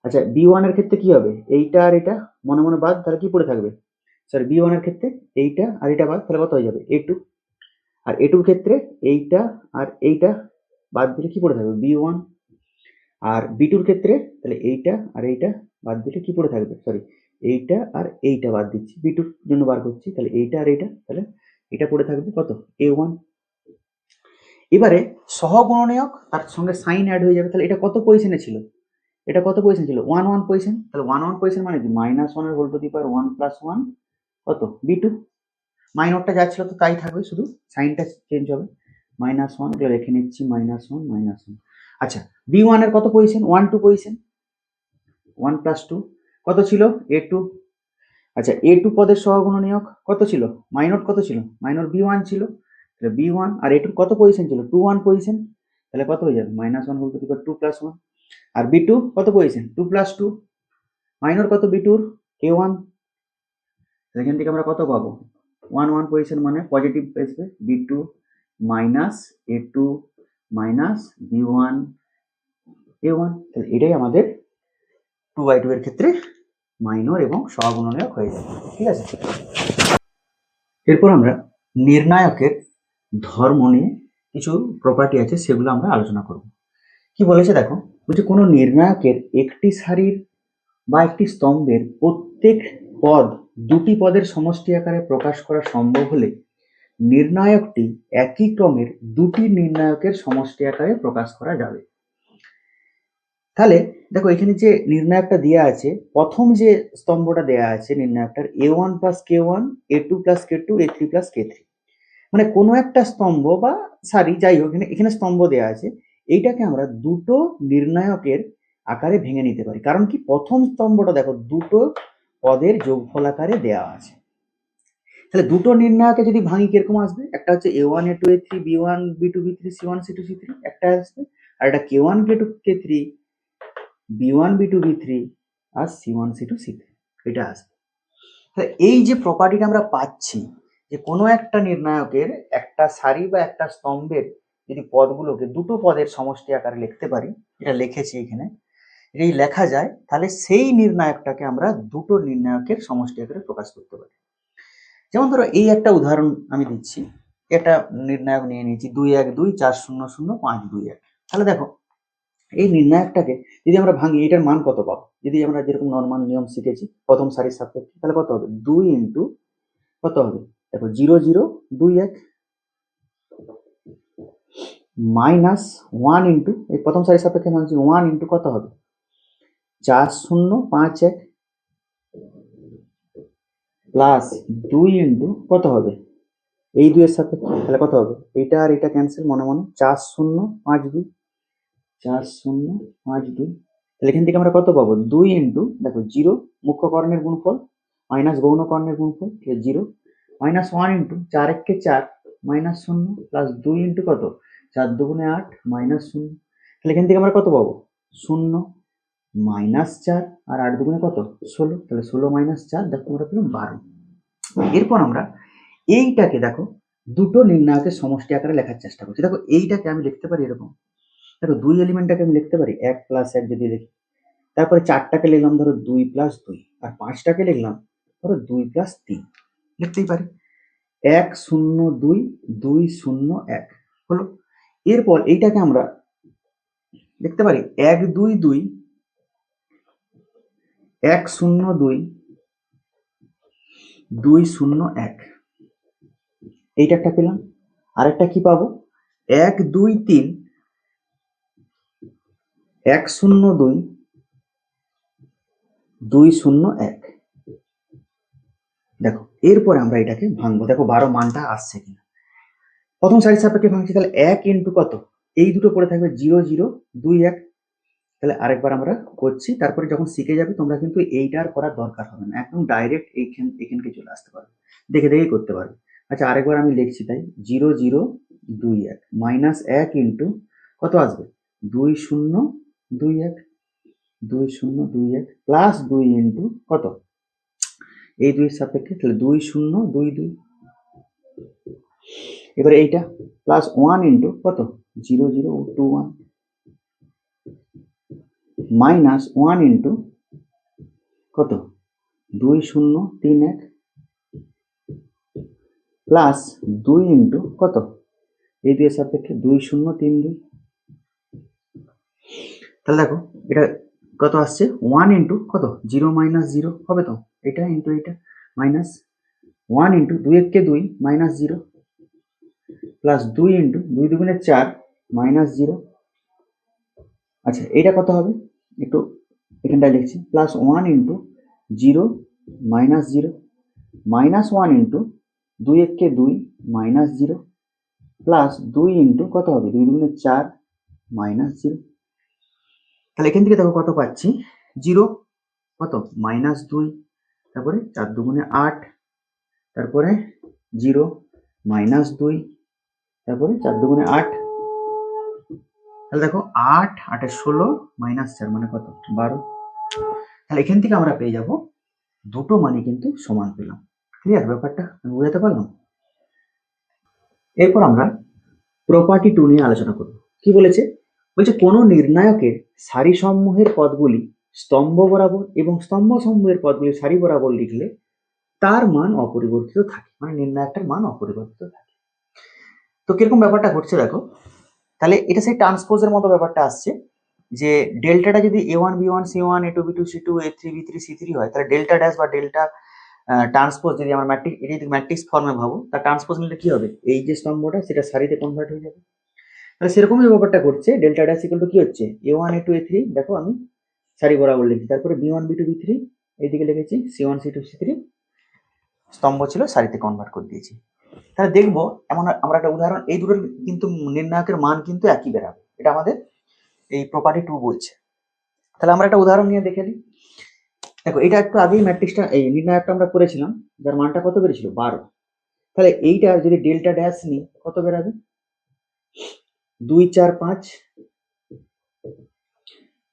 আচ্ছা B1 এর ক্ষেত্রে কি হবে, এইটা আর এটা মনে মনে বাদ, তাহলে কি পড়ে থাকবে, সরি B1 এর ক্ষেত্রে এইটা আর এটা বাদ, তাহলে কত হয়ে যাবে A2। আর A2 এর ক্ষেত্রে এইটা আর এইটা বাদ দিলে কি পড়ে থাকবে B1। আর B2 এর ক্ষেত্রে তাহলে এইটা আর এইটা বাদ দিলে কি পড়ে থাকবে, সরি এইটা আর এইটা বাদ দিচ্ছি, B2 এর জন্য বার করছি, তাহলে এইটা আর এইটা, তাহলে এটা পড়ে থাকবে কত A1। এবারে সহগুণনীয়ক তার সঙ্গে সাইন অ্যাড হয়ে যাবে, তাহলে এটা কত পজিশনে ছিল, এটা কত পজিশন ছিল 1 1 পজিশন, তাহলে 1 1 পজিশন মানে কি -1 এর হোল টু দি পাওয়ার 1 + 1 কত B2। মাইনরটা যা ছিল তো তাই থাকবে, শুধু সাইনটা চেঞ্জ হবে, -1 গুলো রেখে নিচ্ছি, -1 -1। আচ্ছা B1 এর কত পজিশন 1 2 পজিশন, 1 + 2 কত ছিল A2। আচ্ছা A2 পদের সহগুণনীয়ক কত ছিল, মাইনর কত ছিল, মাইনর B1 ছিল, তাহলে B1 আর A2 কত পজিশন ছিল 2 1 পজিশন, তাহলে কত হয়ে যাবে -1 whole to the power 2 + 1। R B2 কত পজিশন 2 + 2, মাইনর কত B2 A1, এখান থেকে আমরা কত পাবো 1 1 পজিশন মানে পজিটিভ আসবে, B2 A2 B1 A1, তাহলে এটাই আমাদের 2/2 এর ক্ষেত্রে মাইনর এবং সহগুণনীয়ক হয়ে যাবে। ঠিক আছে, এরপর আমরা নির্ণায়কের ধর্ম নিয়ে কিছু প্রপার্টি আছে সেগুলো আমরা আলোচনা করব। কি বলেছে দেখো, বলছে কোনো নির্ণায়কের একটি সারির বা একটি স্তম্ভের প্রত্যেক পদ দুটি পদের সমষ্টি আকারে প্রকাশ করা সম্ভব হলে নির্ণায়কটি একই ক্রমের দুটি নির্ণায়কের সমষ্টি আকারে প্রকাশ করা যাবে। তাহলে দেখো এখানে যে নির্ণায়কটা দেওয়া আছে, প্রথম যে স্তম্ভটা দেওয়া আছে নির্ণায়কটার A1 + K1 A2 + K2 A3 + K3, মানে কোনো একটা স্তম্ভ বা সারি যাই হোক, এখানে স্তম্ভ দেওয়া আছে, এইটাকে আমরা দুটো নির্ণায়কের আকারে ভেঙে নিতে পারি। কারণ কি প্রথম স্তম্ভটা দেখো দুটো পদের যোগফল আকারে দেওয়া আছে, তাহলে দুটো নির্ণায়কে যদি ভাঙি কিরকম আসবে, একটা হচ্ছে A1 A2 A3 B1 B2 B3 C1 C2 C3 একটা আসবে, আর একটা K1 K2 K3 B1 B2 B3 আর C1 C2 C3 এটা আসবে। তাহলে এই যে প্রপার্টিটা আমরা পাচ্ছি, যে কোনো একটা নির্ণায়কের একটা সারি বা একটা স্তম্ভের যদি পদগুলোকে দুটো পদের সমষ্টি আকারে লিখতে পারি, এটা লিখেছি এখানে, এই লেখা যায়, তাহলে সেই নির্ণায়কটাকে আমরা দুটো নির্ণায়কের সমষ্টি আকারে প্রকাশ করতে পারি। যেমন ধরো এই একটা উদাহরণ আমি দিচ্ছি, এটা নির্ণায়ক নিয়ে নিয়েছি 2 1 2 4 0 0 5 2 1। তাহলে দেখো এই নির্ণায়কটাকে যদি আমরা ভাঙি, এটার মান কত পাবো, যদি আমরা যেরকম নর্মাল নিয়ম শিখেছি প্রথম সারির সাপেক্ষে, তাহলে কত হবে 2 ইন্টু কত হবে দেখো 0 0 2 1 মাইনাস 1 ইন্টু এই প্রথম সারির সাপেক্ষে ভাঙছি 1 ইন্টু কত হবে 4 0 5 1 প্লাস 2 ইন্টু কত হবে এই 2 এর সাপেক্ষে, তাহলে কত হবে এটা আর এটা ক্যান্সেল, মনে মনে 4 0 5 2 4 0 5 2, তাহলে এখান থেকে আমরা কত পাবো 2 ইন্টু দেখো 0 মুখ্য কর্ণের গুণফল মাইনাস গৌণ কর্ণের গুণফল 0 মাইনাস 1 ইন্টু 4 1 কে 4 মাইনাস 0 প্লাস 2 ইন্টু কত 4 2 8 মাইনাস 0, তাহলে এখান থেকে আমরা কত পাবো 0 মাইনাস 4 আর 8 2 কত 16, তাহলে 16 মাইনাস 4 দেখো আমরা পেলাম 12। এরপর আমরা এইটাকে দেখো দুটো নির্ণায়কের সমষ্টি আকারে লেখার চেষ্টা করছি। দেখো এইটাকে আমি লিখতে পারি এরকম, দেখো 2 এলিমেন্টটাকে আমি লিখতে পারি 1 + 1 যদি লিখি, তারপরে 4টাকে লিখলাম ধরো 2 + 2, আর 5টাকে লিখলাম ধরো 2 + 3, লিখতেই পারি 1 0 2 2 0 1 হলো। এরপর এইটাকে আমরা লিখতে পারি 1 2 2 1 0 2 2 0 1, এইটা একটা পেলাম। আরেকটা কি পাবো 1 2 3 1 0 2 2 0 1। দেখো এরপরে আমরা এটাকে ভাঙবো, দেখো 12 মানটা আসছে কিনা, প্রথম সারির সাপেক্ষে ভাঙছি, তাহলে 1 ইন্টু কত, এই দুটো পড়ে থাকবে 0 0 2 1। তাহলে আরেকবার আমরা করছি, তারপরে যখন শিখে যাবে তোমরা কিন্তু এইটার করার দরকার হবে না, একদম ডাইরেক্ট এখানকে চলে আসতে পারবে, দেখে দেখেই করতে পারবে। আচ্ছা আরেকবার আমি লিখছি, তাই 0 0 2 1 মাইনাস 1 ইন্টু কত আসবে 2 0 2 1 2 0 2 1 প্লাস 2 ইন্টু কত এই 2 এর সাপেক্ষে, তাহলে 2 0 2 2। এবারে এইটা প্লাস 1 ইন্টু কত 0 0 2 1 মাইনাস 1 ইন্টু কত 2 0 3 1 প্লাস 2 ইন্টু কত এই 2 এর সাপেক্ষে 2 0 3 2। তাহলে দেখো এটা কত আসছে 1 ইন্টু কত 0 মাইনাস 0 হবে তো, এটা ইন্টু এটা মাইনাস 1 ইন্টু 2 1 কে 2 মাইনাস 0 প্লাস 2 ইন্টু 2 দুগুণে 4 মাইনাস 0। আচ্ছা এটা কত হবে একটু এখানটায় লিখছি, plus 1 into 0 minus 0 minus 1 into 2 1 কে 2 মাইনাস 0 প্লাস 2 ইন্টু কত হবে 2 দুগুণে 4 মাইনাস 0। তাহলে এখান থেকে দেখো কত পাচ্ছি 0 কত মাইনাস 2, তারপরে 4 দুগুণে 8, তারপরে 0 মাইনাস 2, তারপরে 4 দুগুণে 8। তাহলে দেখো 8 8 16 মাইনাস 4 মানে কত 12। তাহলে এখান থেকে আমরা পেয়ে যাব দুটো মানে কিন্তু সমান পেলাম। ক্লিয়ার ব্যাপারটা আমি বুঝাতে পারলাম? এরপর আমরা প্রপার্টি 2 নিয়ে আলোচনা করব। কি বলেছে? বলছে কোনো নির্ণায়কের সারি সমূহের পদগুলি স্তম্ভ বরাবর এবং স্তম্ভ সমূহের পদগুলি সারি বরাবর লিখলে তার মান অপরিবর্তিত থাকে, মানে নির্ণায়কটার মান অপরিবর্তিত থাকে। তো কিরকম ব্যাপারটা ঘটছে দেখো, তাহলে এটা সেই ট্রান্সপোজের মতো ব্যাপারটা আসছে যে ডেল্টাটা যদি a1 b1 c1 a2 b2 c2 a3 b3 c3 হয়, তাহলে ডেল্টা ড্যাশ বা ডেল্টা ট্রান্সপোজ যদি আমরা ম্যাট্রিক্স ফর্মে ভাবো, তার ট্রান্সপোজ নিলে কি হবে, এই যে স্তম্ভটা সেটা সারিতে কনভার্ট হয়ে যাবে। তাহলে সেরকমই ব্যাপারটা করছে, ডেল্টা ড্যাশ ইকুয়াল টু কি হচ্ছে a1 a2 a3, দেখো আমি সারি বরাবর লিখছি, তারপরে b1 b2 b3 এইদিকে লিখেছি c1 c2 c3, স্তম্ভ ছিল সারিতে কনভার্ট করে দিয়েছি। তাহলে দেখবো এমন আমরা একটা উদাহরণ, এই দুটোর কিন্তু নির্ণায়কের মান কিন্তু একই বেরাবে, এটা আমাদের এই প্রপার্টি 2 বলছে। তাহলে আমরা একটা উদাহরণ নিয়ে দেখে নিই। দেখো এটা একটু আগেই ম্যাট্রিক্সটা এই নির্ণায়কটা আমরা করেছিলাম, যার মানটা কত বেরিয়েছিল 12। তাহলে এইটার যদি ডেল্টা ড্যাশ নিই কত বেরাবে 2 4 5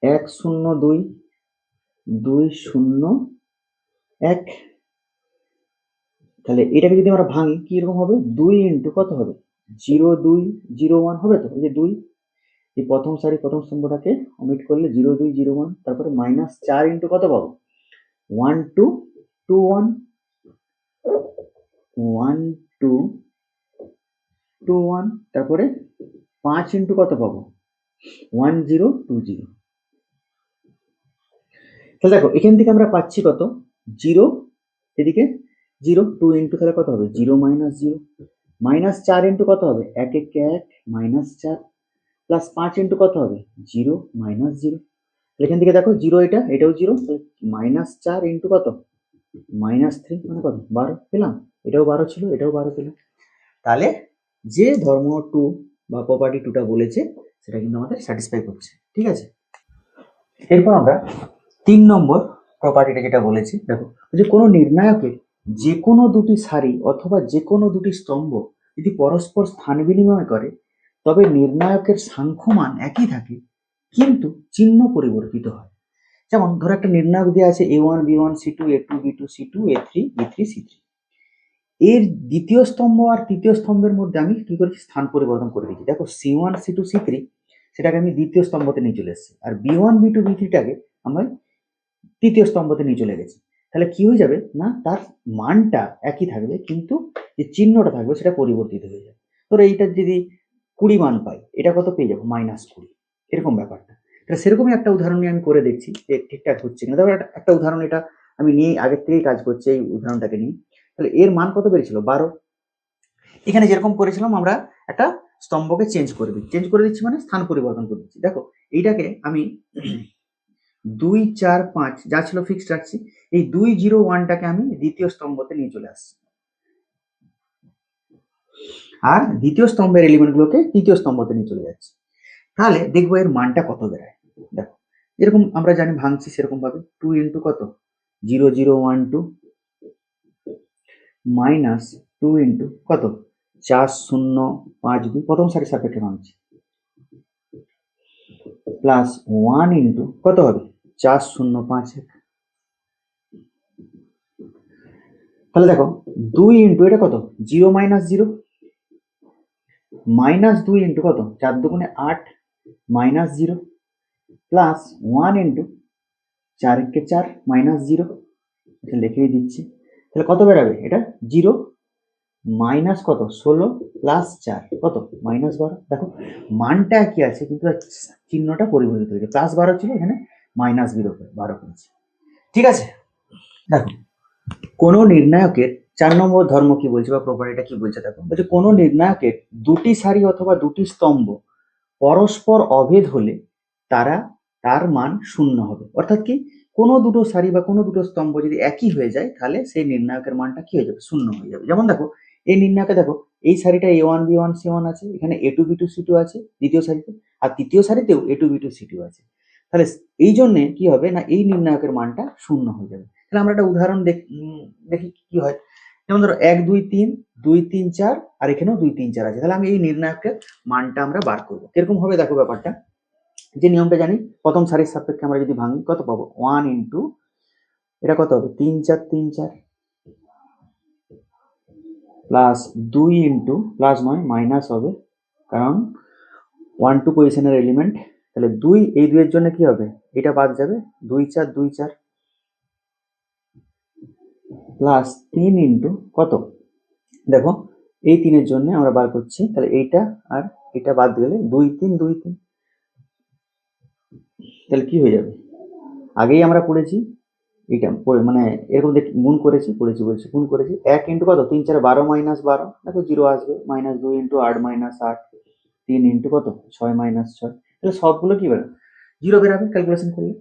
1 0 2 2 0 1। তাহলে এটাকে যদি আমরা ভাঙি কি রকম হবে 2 ইন্টু কত হবে 0 2 0 1 হবে তো, এই যে 2 এই প্রথম সারি প্রথম স্তম্ভটাকে অমিট করলে 0 2 0 1, তারপরে মাইনাস 4 ইন্টু কত পাবো 1 2 2 1 1 2 2 1, তারপরে 5 ইন্টু কত পাবো 1 0 2 0। তাহলে দেখো এখান থেকে আমরা পাচ্ছি কত 0, এদিকে 0 2 ইন্টু তাহলে কত হবে 0 মাইনাস 0 মাইনাস 4 ইন্টু কত হবে 1 1 1 মাইনাস 4 প্লাস 5 ইন্টু কত হবে 0 মাইনাস 0। এখান থেকে দেখো 0 এটাও 0, মাইনাস 4 ইন্টু কত মাইনাস 3 মানে কত 12 পেলাম, এটাও 12 ছিল এটাও 12 পেলাম। তাহলে যে ধর্ম 2 বা প্রপার্টি 2টা বলেছে সেটা কিন্তু আমাদের স্যাটিসফাই করছে, ঠিক আছে। এরপর আমরা 3 নম্বর প্রপার্টিটা যেটা বলেছি, দেখো যে কোনো নির্ণায়কের যে কোনো দুটি সারি অথবা যে কোনো দুটি স্তম্ভ যদি পরস্পর স্থান বিনিময় করে তবে নির্ণায়কের সাংখ্যমান একই থাকে কিন্তু চিহ্ন পরিবর্তিত হয়। যেমন ধরো একটা নির্ণায়ক দেওয়া আছে a1 b1 c2 a2 b2 c2 a3 b3 c3, এর দ্বিতীয় স্তম্ভ আর তৃতীয় স্তম্ভের মধ্যে আমি কি করেছি স্থান পরিবর্তন করে দিয়েছি। দেখো c1 c2 c3 সেটাকে আমি দ্বিতীয় স্তম্ভতে নিয়ে চলে এসেছি, আর b1 b2 b3টাকে আমরা তৃতীয় স্তম্ভতে নিয়ে চলে গেছি। তাহলে কি হয়ে যাবে না তার মানটা একই থাকবে কিন্তু যে চিহ্নটা থাকবে সেটা পরিবর্তিত হয়ে যাবে। ধরো এইটার যদি 20 মান পাই, এটা কত পেয়ে যাবো -20, এরকম ব্যাপারটা। তাহলে সেরকমই একটা উদাহরণ নিয়ে আমি করে দেখছি যে ঠিকঠাক হচ্ছে কিনা। ধরো একটা উদাহরণ, এটা আমি নিয়ে আগের থেকেই কাজ করছি এই উদাহরণটাকে নিয়ে। তাহলে এর মান কত বেরিয়েছিল 12। এখানে যেরকম করেছিলাম আমরা একটা স্তম্ভকে চেঞ্জ করে দিচ্ছি মানে স্থান পরিবর্তন করে দিচ্ছি। দেখো এইটাকে আমি 2 4 5 যা ছিল ফিক্সড রাখছি, এই 2 0 1টাকে আমি দ্বিতীয় স্তম্ভতে নিয়ে চলে আসছি। আর দ্বিতীয় স্তম্ভের এলিমেন্টগুলোকে তৃতীয় স্তম্ভতে নিয়ে চলে যাচ্ছে। তাহলে দেখবো এর মানটা কত বেড়ায়। দেখো যেরকম আমরা জানি ভাঙছি সেরকম ভাবে 2 ইন্টু কত 0 0 1 2 মাইনাস 2 ইন্টু কত 4 0 5 2 প্রথম সারি সাপেক্ষে ভাঙছি প্লাস 1 ইন্টু কত হবে 4 0 5 1। তাহলে দেখো 2 ইন্টু এটা কত 0 মাইনাস 0 মাইনাস 2 ইন্টু কত 4 দুগুণে 8 মাইনাস 0 প্লাস 1 ইন্টু 4 কে 4 মাইনাস 0। এটা লিখেই দিচ্ছি। তাহলে কত বেরাবে এটা 0 মাইনাস কত 16 প্লাস 4 কত মাইনাস 12। দেখো মানটা একই আছে কিন্তু চিহ্নটা পরিবর্তিত হয়েছে, প্লাস 12 ছিল এখানে মাইনাস 12 করেছি। ঠিক আছে, দেখো কোন নির্ণায়কের 4 নম্বর ধর্ম কি বলছে বা প্রপার্টিটা কি বলছে দেখো, বলছে কোন নির্ণায়কের দুটি সারি অথবা দুটি স্তম্ভ পরস্পর অভেদ হলে তার মান শূন্য হবে। অর্থাৎ কি কোনো দুটো সারি বা কোনো দুটো স্তম্ভ যদি একই হয়ে যায় তাহলে সেই নির্ণায়কের মানটা কি হয়ে যাবে শূন্য হয়ে যাবে। যেমন দেখো এই নির্ণায়কে দেখো এই সারিটা A1 B1 C1 আছে, এখানে A2 B2 C2 আছে দ্বিতীয় সারিতে, আর তৃতীয় সারিতেও A2 B2 C2 আছে। তাহলে এই জন্যে কি হবে না এই নির্ণায়কের মানটা শূন্য হয়ে যাবে। তাহলে আমরা একটা উদাহরণ দেখি কি হয়। যেমন ধরো 1 2 3 2 3 4 আর এখানেও 2 3 4 আছে। তাহলে আমি এই নির্ণায়কের মানটা আমরা বার করবো। কিরকম হবে দেখো ব্যাপারটা, যে নিয়মটা জানি প্রথম সারির সাপেক্ষে আমরা যদি ভাঙি কত পাবো 1 ইন্টু এটা কত হবে 3 4 3 4 প্লাস 2 ইন্টু প্লাস নয় মাইনাস হবে কারণ 1 2 পজিশনের এলিমেন্ট। তাহলে 2 এই 2 এর জন্য কি হবে এটা বাদ যাবে 2 4 2 4 প্লাস 3 ইন্টু কত দেখো এই 3 এর জন্য আমরা বার করছি, তাহলে এইটা আর এটা বাদ গেলে 2 3 2 3। তাহলে কি হয়ে যাবে আগেই আমরা পড়েছি এটা মানে এরকম গুণ করেছি বলছি গুণ করেছি 1 ইন্টু কত 3 4 12 মাইনাস 12 দেখো 0 আসবে মাইনাস 2 ইন্টু 8 মাইনাস 8 3 ইন্টু কত 6 মাইনাস 6। তাহলে সবগুলো কি বেরোবে 0 বেরাবে ক্যালকুলেশন করলে।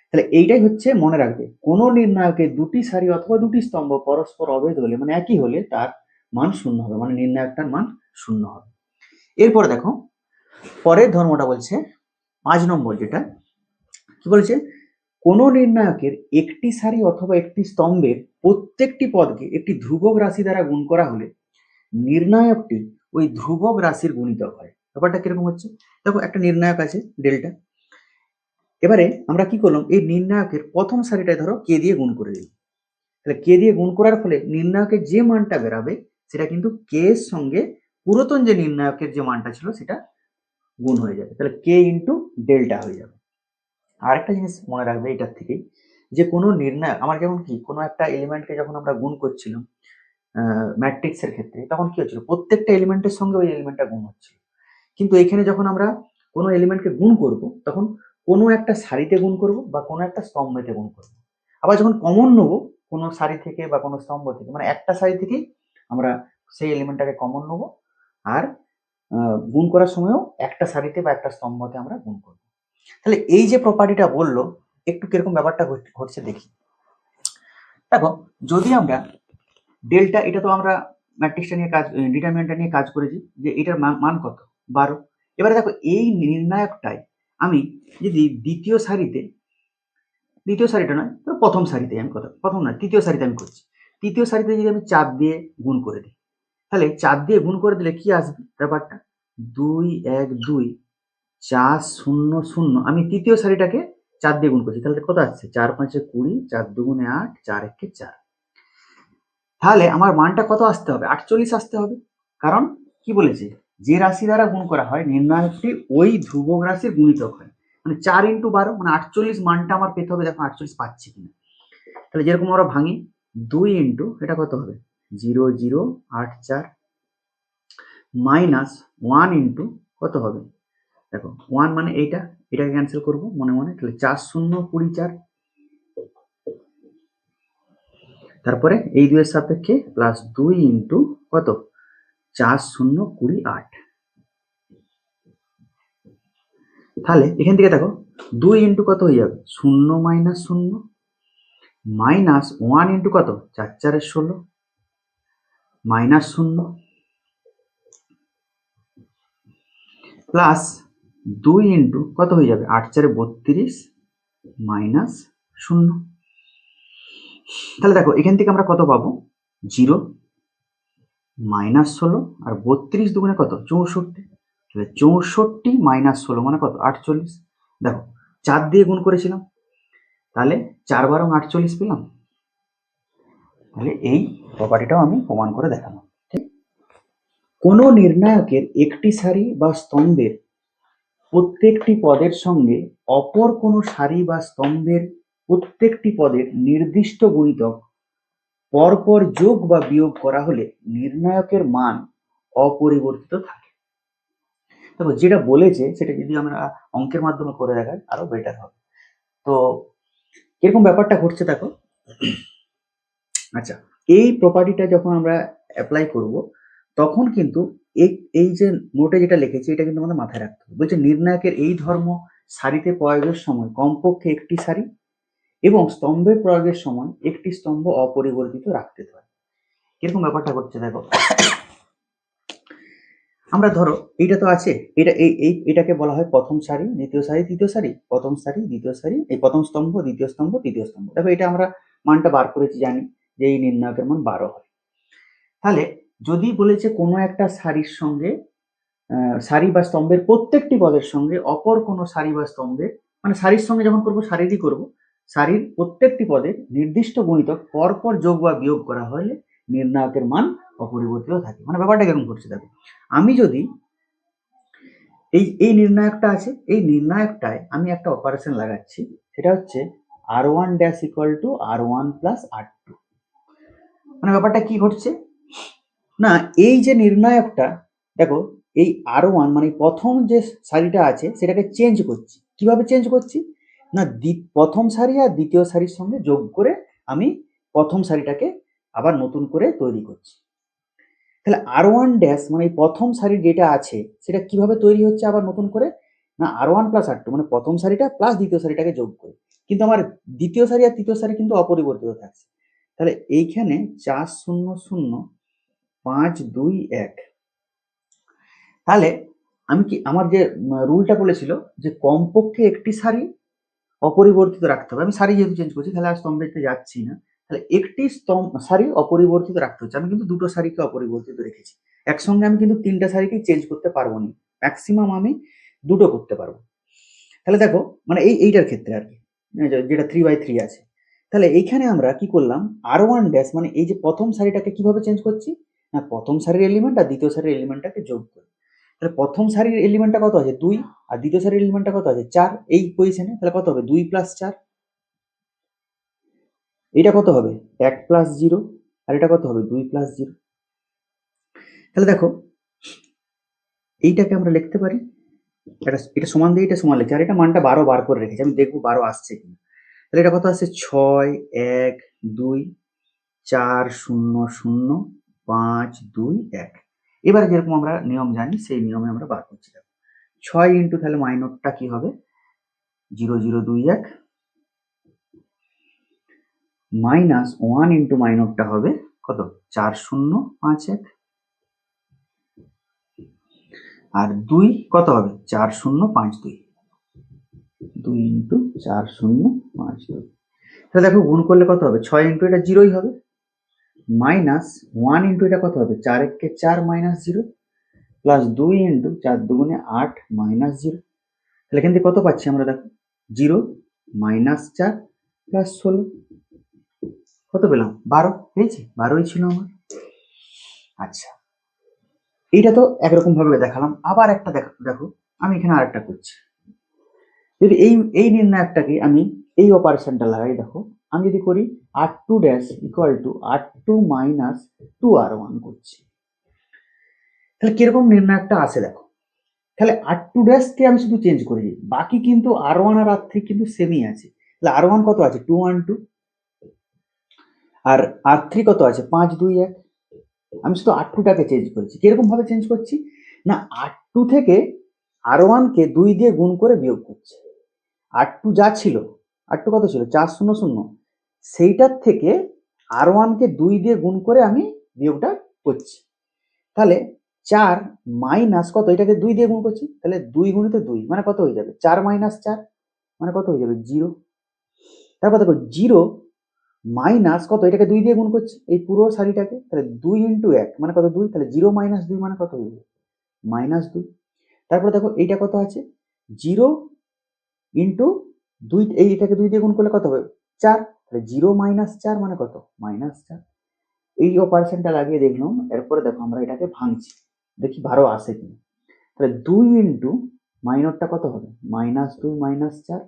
তাহলে এইটাই হচ্ছে মনে রাখবে কোন নির্ণায়কের দুটি সারি অথবা দুটি স্তম্ভ পরস্পর অভেদ হলে মানে একই হলে তার মান শূন্য হবে, মানে নির্ণায়কটার মান শূন্য হবে। এরপরে দেখো পরের ধর্মটা বলছে 5 নম্বর, যেটা কি বলেছে কোন নির্ণায়কের একটি সারি অথবা একটি স্তম্ভের প্রত্যেকটি পদকে একটি ধ্রুবক রাশি দ্বারা গুণ করা হলে নির্ণায়কটি ওই ধ্রুবক রাশির গুণিতক হয়। ব্যাপারটা কিরকম হচ্ছে দেখো একটা নির্ণায়ক আছে ডেল্টা, এবারে আমরা কি করলাম এই নির্ণায়কের প্রথম সারিটায় ধরো কে দিয়ে গুণ করে দিই। তাহলে কে দিয়ে গুণ করার ফলে নির্ণায়কের যে মানটা বেরাবে সেটা কিন্তু কে এর সঙ্গে পুরাতন যে নির্ণায়কের যে মানটা ছিল সেটা গুণ হয়ে যাবে, তাহলে কে ইন্টু ডেল্টা হয়ে যাবে। আরেকটা জিনিস মনে রাখবে এটার থেকে, যে কোনো নির্ণায়ক আমার যেমন কি কোনো একটা এলিমেন্টকে যখন আমরা গুণ করছিলাম ম্যাট্রিক্সের ক্ষেত্রে তখন কি হচ্ছিল প্রত্যেকটা এলিমেন্টের সঙ্গে ওই এলিমেন্টটা গুণ হচ্ছিল, কিন্তু এখানে যখন আমরা কোনো এলিমেন্টকে গুণ করব তখন কোনো একটা সারিতে গুণ করব বা কোনো একটা স্তম্ভেতে গুণ করব। আবার যখন কমন নেবো কোনো সারি থেকে বা কোনো স্তম্ভ থেকে মানে একটা সারি থেকেই আমরা সেই এলিমেন্টটাকে কমন নেবো আর গুণ করার সময়ও একটা সারিতে বা একটা স্তম্ভতে আমরা গুণ করব। তাহলে এই যে প্রপার্টিটা বললো একটু কিরকম ব্যাপারটা ঘটছে দেখি। দেখো যদি আমরা ডেল্টা, এটা তো আমরা ম্যাট্রিক্সটা নিয়ে কাজ ডিটারমিনেন্টটা নিয়ে কাজ করেছি যে এটার মান কত 12। এবারে দেখো এই নির্ণায়কটাই আমি যদি দ্বিতীয় সারিটা নয় তো প্রথম সারিতে আমি কথা প্রথম নয় তৃতীয় সারিতে আমি করছি, তৃতীয় সারিতে যদি আমি 4 দিয়ে গুণ করে দিই তাহলে 4 দিয়ে গুণ করে দিলে কি আসবে ব্যাপারটা 2 1 2 4 0 0। আমি তৃতীয় সারিটাকে 4 দিয়ে গুণ করছি তাহলে কত আসছে 4 5 20 4 2 8 4 1 4। তাহলে আমার মানটা কত আসতে হবে 48 আসতে হবে, কারণ কি বলেছে যে রাশি দ্বারা গুণ করা হয় নির্ণায়কটি ওই ধ্রুবক রাশির গুণিতক হয়, মানে 4 ইন্টু 12 মানে 48 মানটা আমার পেতে হবে। দেখো 48 পাচ্ছি কিনা, তাহলে যেরকম আমরা ভাঙি 2 ইন্টু এটা কত হবে 0 0 8 4 মাইনাস 1 ইন্টু কত হবে দেখো 1 মানে এটাকে ক্যান্সেল করবো মনে মনে, তাহলে 4 0 20 4 তারপরে এই 2 এর সাপেক্ষে প্লাস 2 ইন্টু কত 4 0 20 8। তাহলে এখান থেকে দেখো 2 ইন্টু কত হয়ে যাবে 0 মাইনাস 0 মাইনাস 1 ইন্টু কত 4 4 16 মাইনাস 0 প্লাস 2 ইন্টু কত হয়ে যাবে 8 4 32 মাইনাস 0। তাহলে দেখো এখান থেকে আমরা কত পাবো 0 মাইনাস 16 আর 32 দুগুণে কত 64। তাহলে 64 মাইনাস 16 মানে কত 48। দেখো 4 দিয়ে গুণ করেছিলাম, তাহলে 4 বারং 48 পেলাম। তাহলে এই প্রপার্টিটাও আমি প্রমাণ করে দেখালাম। ঠিক, কোনো নির্ণায়কের একটি সারি বা স্তম্ভের প্রত্যেকটি পদের সঙ্গে অপর কোনো সারি বা স্তম্ভের প্রত্যেকটি পদের নির্দিষ্ট গুণিতক পরপর যোগ বা বিয়োগ করা হলে নির্ণায়কের মান অপরিবর্তিত থাকে। দেখো যেটা বলেছে সেটা যদি আমরা অঙ্কের মাধ্যমে করে দেখাই আরো বেটার হবে। তো এরকম ব্যাপারটা ঘটছে দেখো। আচ্ছা, এই প্রপার্টিটা যখন আমরা অ্যাপ্লাই করব তখন কিন্তু এই যে নোটে যেটা লিখেছি এটা কিন্তু আমাদের মাথায় রাখতে হবে। বলছে নির্ণায়কের এই ধর্ম সারিতে প্রয়োগের সময় কমপক্ষে একটি সারি এবং স্তম্ভের প্রয়োগের সময় একটি স্তম্ভ অপরিবর্তিত রাখতে হয়। কিরকম ব্যাপারটা ঘটছে দেখো। আমরা ধরো এইটা তো আছে, এটা এটাকে বলা হয় প্রথম সারি, দ্বিতীয় সারি, তৃতীয় সারি, প্রথম সারি, দ্বিতীয় সারি, এই প্রথম স্তম্ভ, দ্বিতীয় স্তম্ভ, তৃতীয় স্তম্ভ। দেখো এটা আমরা মানটা বার করেছি, জানি যে এই নির্ণায়কের মান 12 হয়। তাহলে যদি বলেছে কোনো একটা সারির সঙ্গে সারি বা স্তম্ভের প্রত্যেকটি পদের সঙ্গে অপর কোনো সারি বা স্তম্ভের, মানে সারির সঙ্গে যখন করবো সারিরই করবো, সারির প্রত্যেকটি পদের নির্দিষ্ট গুণিতক পরপর যোগ বা বিয়োগ করা হলে নির্ণায়কের মান অপরিবর্তিত থাকে। মানে ব্যাপারটা কেমন করছে দেখো, আমি যদি এই নির্ণায়কটা আছে, এই নির্ণায়কটায় আমি একটা অপারেশন লাগাচ্ছি, সেটা হচ্ছে r1 dash equal to r1 plus r2। মানে ব্যাপারটা কি ঘটছে না, এই যে নির্ণায়কটা দেখো, এই r1 মানে প্রথম যে সারিটা আছে সেটাকে চেঞ্জ করছি। কিভাবে চেঞ্জ করছি না, প্রথম সারি আর দ্বিতীয় সারির সঙ্গে যোগ করে আমি প্রথম সারিটাকে আবার নতুন করে তৈরি করছি। তাহলে r1 ড্যাশ মানে প্রথম সারি যেটা আছে সেটা কিভাবে তৈরি হচ্ছে আবার নতুন করে না, r1 প্লাস r2 মানে প্রথম সারিটা প্লাস দ্বিতীয় সারিটাকে যোগ করে, কিন্তু আমার দ্বিতীয় সারি আর তৃতীয় সারি কিন্তু অপরিবর্তিত থাকছে। তাহলে এইখানে 4 0 0 5 2 1। তাহলে আমি কি আমার যে রুলটা বলেছিল যে কমপক্ষে একটি সারি অপরিবর্তিত রাখতে হবে, আমি সারি যেহেতু চেঞ্জ করছি তাহলে আর স্তম্ভে যাচ্ছি না, তাহলে একটি সারি অপরিবর্তিত রাখতে হচ্ছে। আমি কিন্তু দুটো সারিকে অপরিবর্তিত রেখেছি, একসঙ্গে আমি কিন্তু তিনটা সারিকেই চেঞ্জ করতে পারবো না, ম্যাক্সিমাম আমি দুটো করতে পারবো। তাহলে দেখো মানে এইটার ক্ষেত্রে আর কি, যেটা 3/3 আছে। তাহলে এইখানে আমরা কি করলাম, r1 ড্যাশ মানে এই যে প্রথম সারিটাকে কিভাবে চেঞ্জ করছি না, প্রথম সারির এলিমেন্ট আর দ্বিতীয় সারির এলিমেন্টটাকে যোগ করি। তাহলে প্রথম সারির এলিমেন্টটা কত আছে 2 আর দ্বিতীয় সারির এলিমেন্টটা কত আছে 4 এই পজিশনে, তাহলে কত হবে 2 প্লাস 4। এটা কত হবে 1 প্লাস 0 আর এটা কত হবে 2 প্লাস 0। তাহলে দেখো এইটাকে আমরা লিখতে পারি, এটা সমান দিয়ে এটা সমান লিখছি, আর এটা মানটা 12 বার করে রেখেছি, আমি দেখবো 12 আসছে কিনা। তাহলে এটা কত আসছে 6 1 2 4 0 0 5 2 1। এবারে যেরকম আমরা নিয়ম জানি সেই নিয়মে আমরা বার করছি। 6 ইন্টু তাহলে মাইনরটা কি হবে 0 0 2 1 মাইনাস 1 ইন্টু মাইনরটা হবে কত 4 0 5 1 আর 2 কত হবে 4 0 5 2 2 ইন্টু 4 0 5 2। তাহলে দেখো গুণ করলে কত হবে 6 ইন্টু এটা 0ই হবে, মাইনাস 1 ইন্টু এটা কত হবে 4 1 কে 4 মাইনাস 0 প্লাস 2 ইন্টু 4 দুগুণে 8 মাইনাস 0। তাহলে এখান থেকে কত পাচ্ছি আমরা দেখো 0 মাইনাস 4 প্লাস 16 কত পেলাম 12 পেয়েছি, 12ই ছিল আমার। আচ্ছা, এইটা তো একরকম ভাবে দেখালাম, আবার একটা দেখো আমি এখানে আরেকটা করছি। যদি এই নির্ণায়কটাকে আমি এই অপারেশনটা লাগাই, দেখো আমি যদি করি r2 dash equal to r2 minus 2r1 করছি, তাহলে কিরকম নির্ণায়কটা আসে দেখো। তাহলে r2 ড্যাশকে আমি শুধু চেঞ্জ করেছি, বাকি কিন্তু r1 আর r3 কিন্তু সেমই আছে। তাহলে r1 কত আছে 2 1 2 আর r3 কত আছে 5 2 1। আমি শুধু r2টাকে চেঞ্জ করেছি, কিরকম ভাবে চেঞ্জ করছি না, r2 থেকে r1 কে 2 দিয়ে গুণ করে বিয়োগ করছি। r2 যা ছিল, r2 কত ছিল 4 0 0, সেইটার থেকে r1 কে 2 দিয়ে গুণ করে আমি বিয়োগটা করছি। তাহলে 4 মাইনাস কত, এটাকে 2 দিয়ে গুণ করছি, তাহলে 2 গুণিত 2 মানে কত হয়ে যাবে, 4 মাইনাস 4 মানে কত হয়ে যাবে, 0। তারপর দেখো 0 মাইনাস কত, এটাকে 2 দিয়ে গুণ করছি এই পুরো সারিটাকে, তাহলে 2 ইন্টু 1 মানে কত, 2, তাহলে 0 মাইনাস 2 মানে কত হয়ে যাবে, -2। তারপর দেখো এইটা কত আছে, 0 ইন্টু 2, এইটাকে 2 দিয়ে গুণ করলে কত হবে, 4, তাহলে 0 মাইনাস 4 মানে কত, -4। এই অপারেশনটা লাগিয়ে দেখলাম, এরপরে দেখো আমরা এটাকে ভাঙছি, দেখি 12 আসে কিনা। তাহলে 2 ইন্টু মাইনরটা কত হবে, -2 -4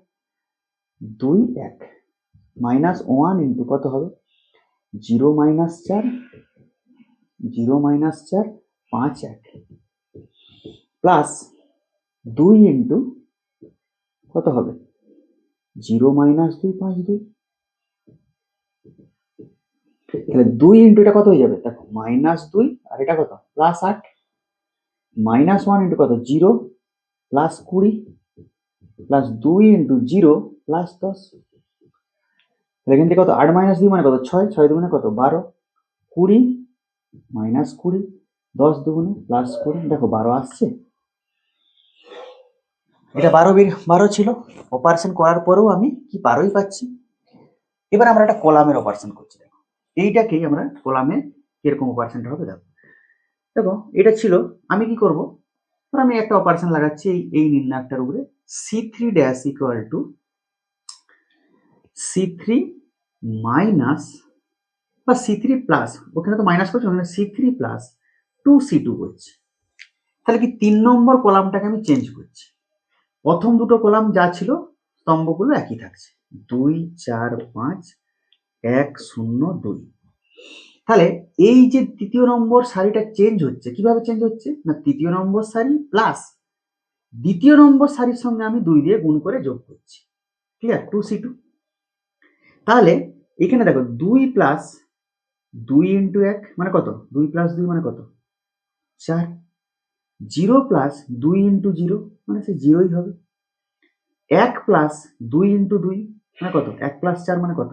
2 1 -1 ইন্টু কত হবে, 0 -4 0 -4 5 1 প্লাস 2 ইন্টু কত হবে, 0 -2 5 2, তাহলে 2 ইন্টু এটা কত হয়ে যাবে, দেখো -2 আর এটা কত +8 -1 ইন্টু কত 0 +20 প্লাস 2 ইন্টু 0 +10, এখান থেকে কত 8 -2 মানে কত 6 6 দুগুণে কত 12 20 -20 10 দুগুণে +20, দেখো 12 আসছে। এটা 12 ছিল, অপারেশন করার পরেও আমি কি 12ই পাচ্ছি। এবার আমরা একটা কলামের অপারেশন করছি, দেখো এইটাকেই আমরা কলামে কিরকম অপারেশনটা হবে দেখো। দেখো এটা ছিল, আমি কি করব, আমি একটা অপারেশন লাগাচ্ছি এই নির্ণায়কটার উপরে, C3 dash equal to C3 minus বা C3 প্লাস, ওখানে তো মাইনাস করছি, ওখানে C3 প্লাস 2C2 করছি। তাহলে কি 3 নম্বর কলামটাকে আমি চেঞ্জ করছি, প্রথম দুটো কলাম যা ছিল স্তম্ভগুলো একই থাকছে, 2 4 5 1 0 2। তাহলে এই যে তৃতীয় নম্বর সারিটা চেঞ্জ হচ্ছে, কিভাবে চেঞ্জ হচ্ছে না, তৃতীয় নম্বর সারি প্লাস দ্বিতীয় নম্বর সারির সঙ্গে আমি 2 দিয়ে গুণ করে যোগ করছি, ক্লিয়ার, 2C2। তাহলে এখানে দেখো 2 প্লাস 2 ইন্টু 1 মানে কত, 2 প্লাস 2 মানে কত 4, 0 প্লাস 2 ইন্টু 0 মানে সে 0ই হবে, 1 প্লাস 2 ইন্টু 2 মানে কত, 1 প্লাস 4 মানে কত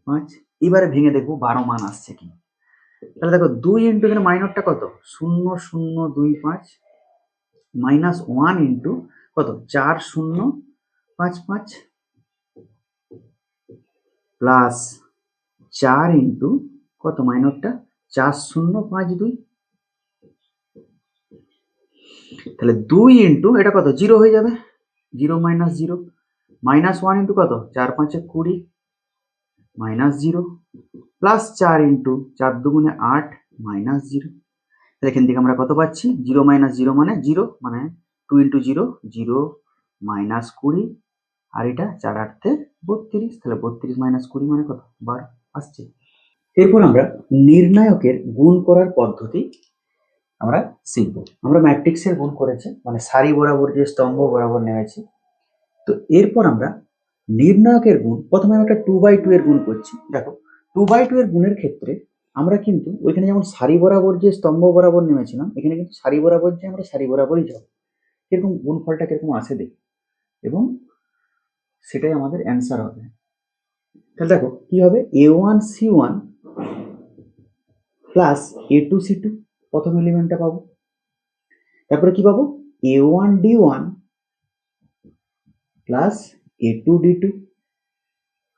5। এবারে ভেঙে দেখবো 12 মান আসছে কি। তাহলে দেখো 2 ইন্টু এখানে মাইনরটা কত 0 0 2 5 মাইনাস 1 ইন্টু কত 4 0 5 5 প্লাস 4 ইন্টু কত মাইনরটা 4 0 5 2, তাহলে 2 ইন্টু এটা কত 0 হয়ে যাবে, 0 মাইনাস 0 মাইনাস 1 ইন্টু কত 4 5 20 মাইনাস 0 প্লাস 4 ইন্টু 4 দুগুণে 8 মাইনাস 0। তাহলে এখান থেকে আমরা কত পাচ্ছি, 0 মাইনাস 0 মানে 0 মানে 2 ইন্টু 0 0 মাইনাস 20 আর এটা 4 8 32, তাহলে 32 মাইনাস 20 মানে কত 12 আসছে। এরপর আমরা নির্ণায়কের গুণ করার পদ্ধতি আমরা শিখব। আমরা ম্যাট্রিক্সের গুণ করেছি, মানে সারি বরাবর যে স্তম্ভ বরাবর নেমেছি। তো এরপর আমরা নির্ণায়কের গুণ, প্রথমে আমরা একটা 2/2 এর গুণ করছি। দেখো 2/2 এর গুণের ক্ষেত্রে আমরা কিন্তু ওইখানে যেমন সারি বরাবর যে স্তম্ভ বরাবর নেমেছিলাম, এখানে কিন্তু সারি বরাবর যে আমরা সারি বরাবরই যাব, কিরকম গুণফলটা কিরকম আসে দেখি, এবং সেটাই আমাদের অ্যান্সার হবে। তাহলে দেখো কি হবে, A1C1 প্লাস A2C2 প্রথম এলিমেন্টটা পাবো, তারপরে কি পাবো A1D1 প্লাস A2D2,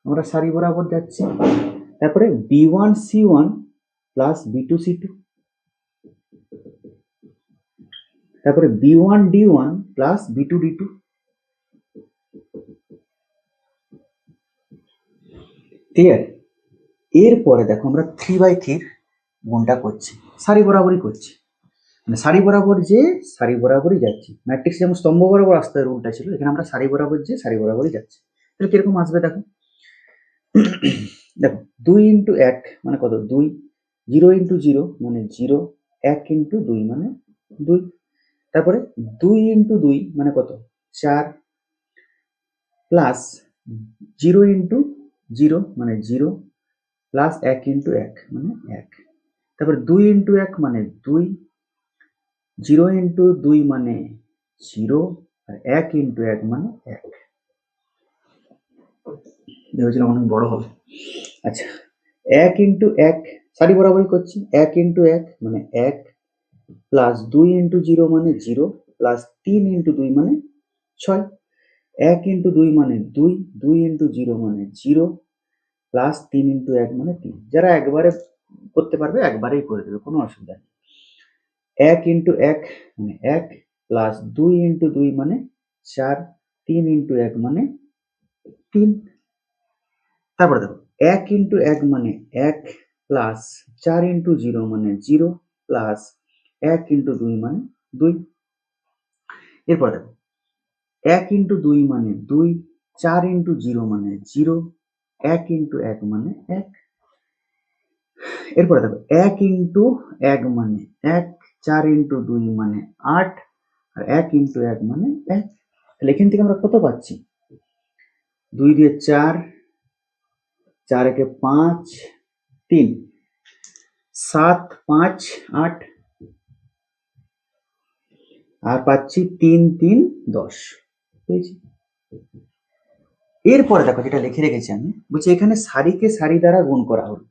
আমরা সারি বরাবর যাচ্ছি। তারপরে B1C1 প্লাস B2C2, তারপরে B1D1 প্লাস B2D2, ক্লিয়ার। এরপরে দেখো আমরা 3/3 গুণটা করছি, সারি বরাবরই করছি, মানে সারি বরাবর যে সারি বরাবরই যাচ্ছি। ম্যাট্রিক্স যেমন স্তম্ভ বরাবর আসতে রুলটা ছিল, এখানে আমরা সারি বরাবর যে সারি বরাবরই যাচ্ছি। তাহলে কিরকম আসবে দেখো, দেখো 2 ইন্টু 1 মানে কত 2, 0 ইন্টু 0 মানে 0, 1 ইন্টু 2 মানে 2, তারপরে 2 ইন্টু 2 মানে কত 4, প্লাস 0 ইন্টু 0 মানে 0, প্লাস 1 ইন্টু 1 মানে 1, তারপরে 2 ইন্টু 1 মানে 2, 0 ইন্টু 2 মানে 0, আর 1 ইন্টু 1 মানে 1। ভেবেছিলাম অনেক বড় হবে। আচ্ছা 1 ইন্টু 1 সারি বরাবরই করছি, 1 ইন্টু 1 মানে 1, প্লাস 2 ইন্টু 0 মানে 0 প্লাস 3 ইন্টু 2 মানে 6, 1 ইন্টু 2 মানে 2, 2 ইন্টু 0 মানে 0 প্লাস 3 ইন্টু 1 মানে 3। যারা একবারে করতে পারবে একবারেই করে দেবে, কোনো অসুবিধা নেই। 1 ইন্টু 1 মানে 1 প্লাস 2 ইন্টু 2 মানে 4, 3 ইন্টু 1 মানে 3। তারপরে দেখো 1 ইন্টু 1 মানে 1 প্লাস 4 ইন্টু 0 মানে 0 প্লাস 1 ইন্টু 2 মানে 2। এরপর দেখো 1 ইন্টু 2 মানে 2, 4 ইন্টু 0 মানে 0, 1 ইন্টু 1 মানে 1। এরপরে দেখো 1 ইন্টু 1 মানে 1, 4 ইন্টু 2 মানে 8, আর 1 ইন্টু 1 মানে 1। তাহলে এখান থেকে আমরা কত পাচ্ছি? 2 দিয়ে 4, 4 একে 5, 3, 7, 5, 8, আর পাচ্ছি 3, 3, 10 পেয়েছি। এরপরে দেখো যেটা লিখে রেখেছি আমি, বলছি এখানে সারিকে সারি দ্বারা গুণ করা হলো।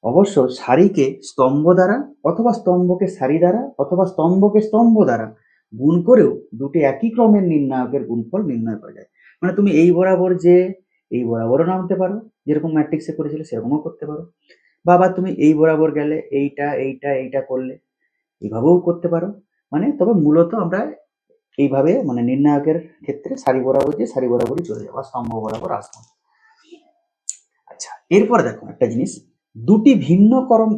অবশ্য সারিকে স্তম্ভ দ্বারা অথবা স্তম্ভকে সারি দ্বারা অথবা স্তম্ভকে স্তম্ভ দ্বারা গুণ করেও দুটি একই ক্রমের নির্ণায়কের গুণফল নির্ণয় করা যায়। মানে তুমি এই বরাবর যে এই বরাবরও নামতে পারো, যেরকম ম্যাট্রিক্সে করেছিলে সেরকমও করতে পারো, বা আবার তুমি এই বরাবর গেলে এইটা এইটা এইটা করলে এইভাবেও করতে পারো। মানে তবে মূলত আমরা এইভাবে মানে নির্ণায়কের ক্ষেত্রে সারি বরাবর যে সারি বরাবরই চলে যাবো, স্তম্ভ বরাবর আসবো। আচ্ছা, এরপরে দেখো একটা জিনিস, দুটি ভিন্ন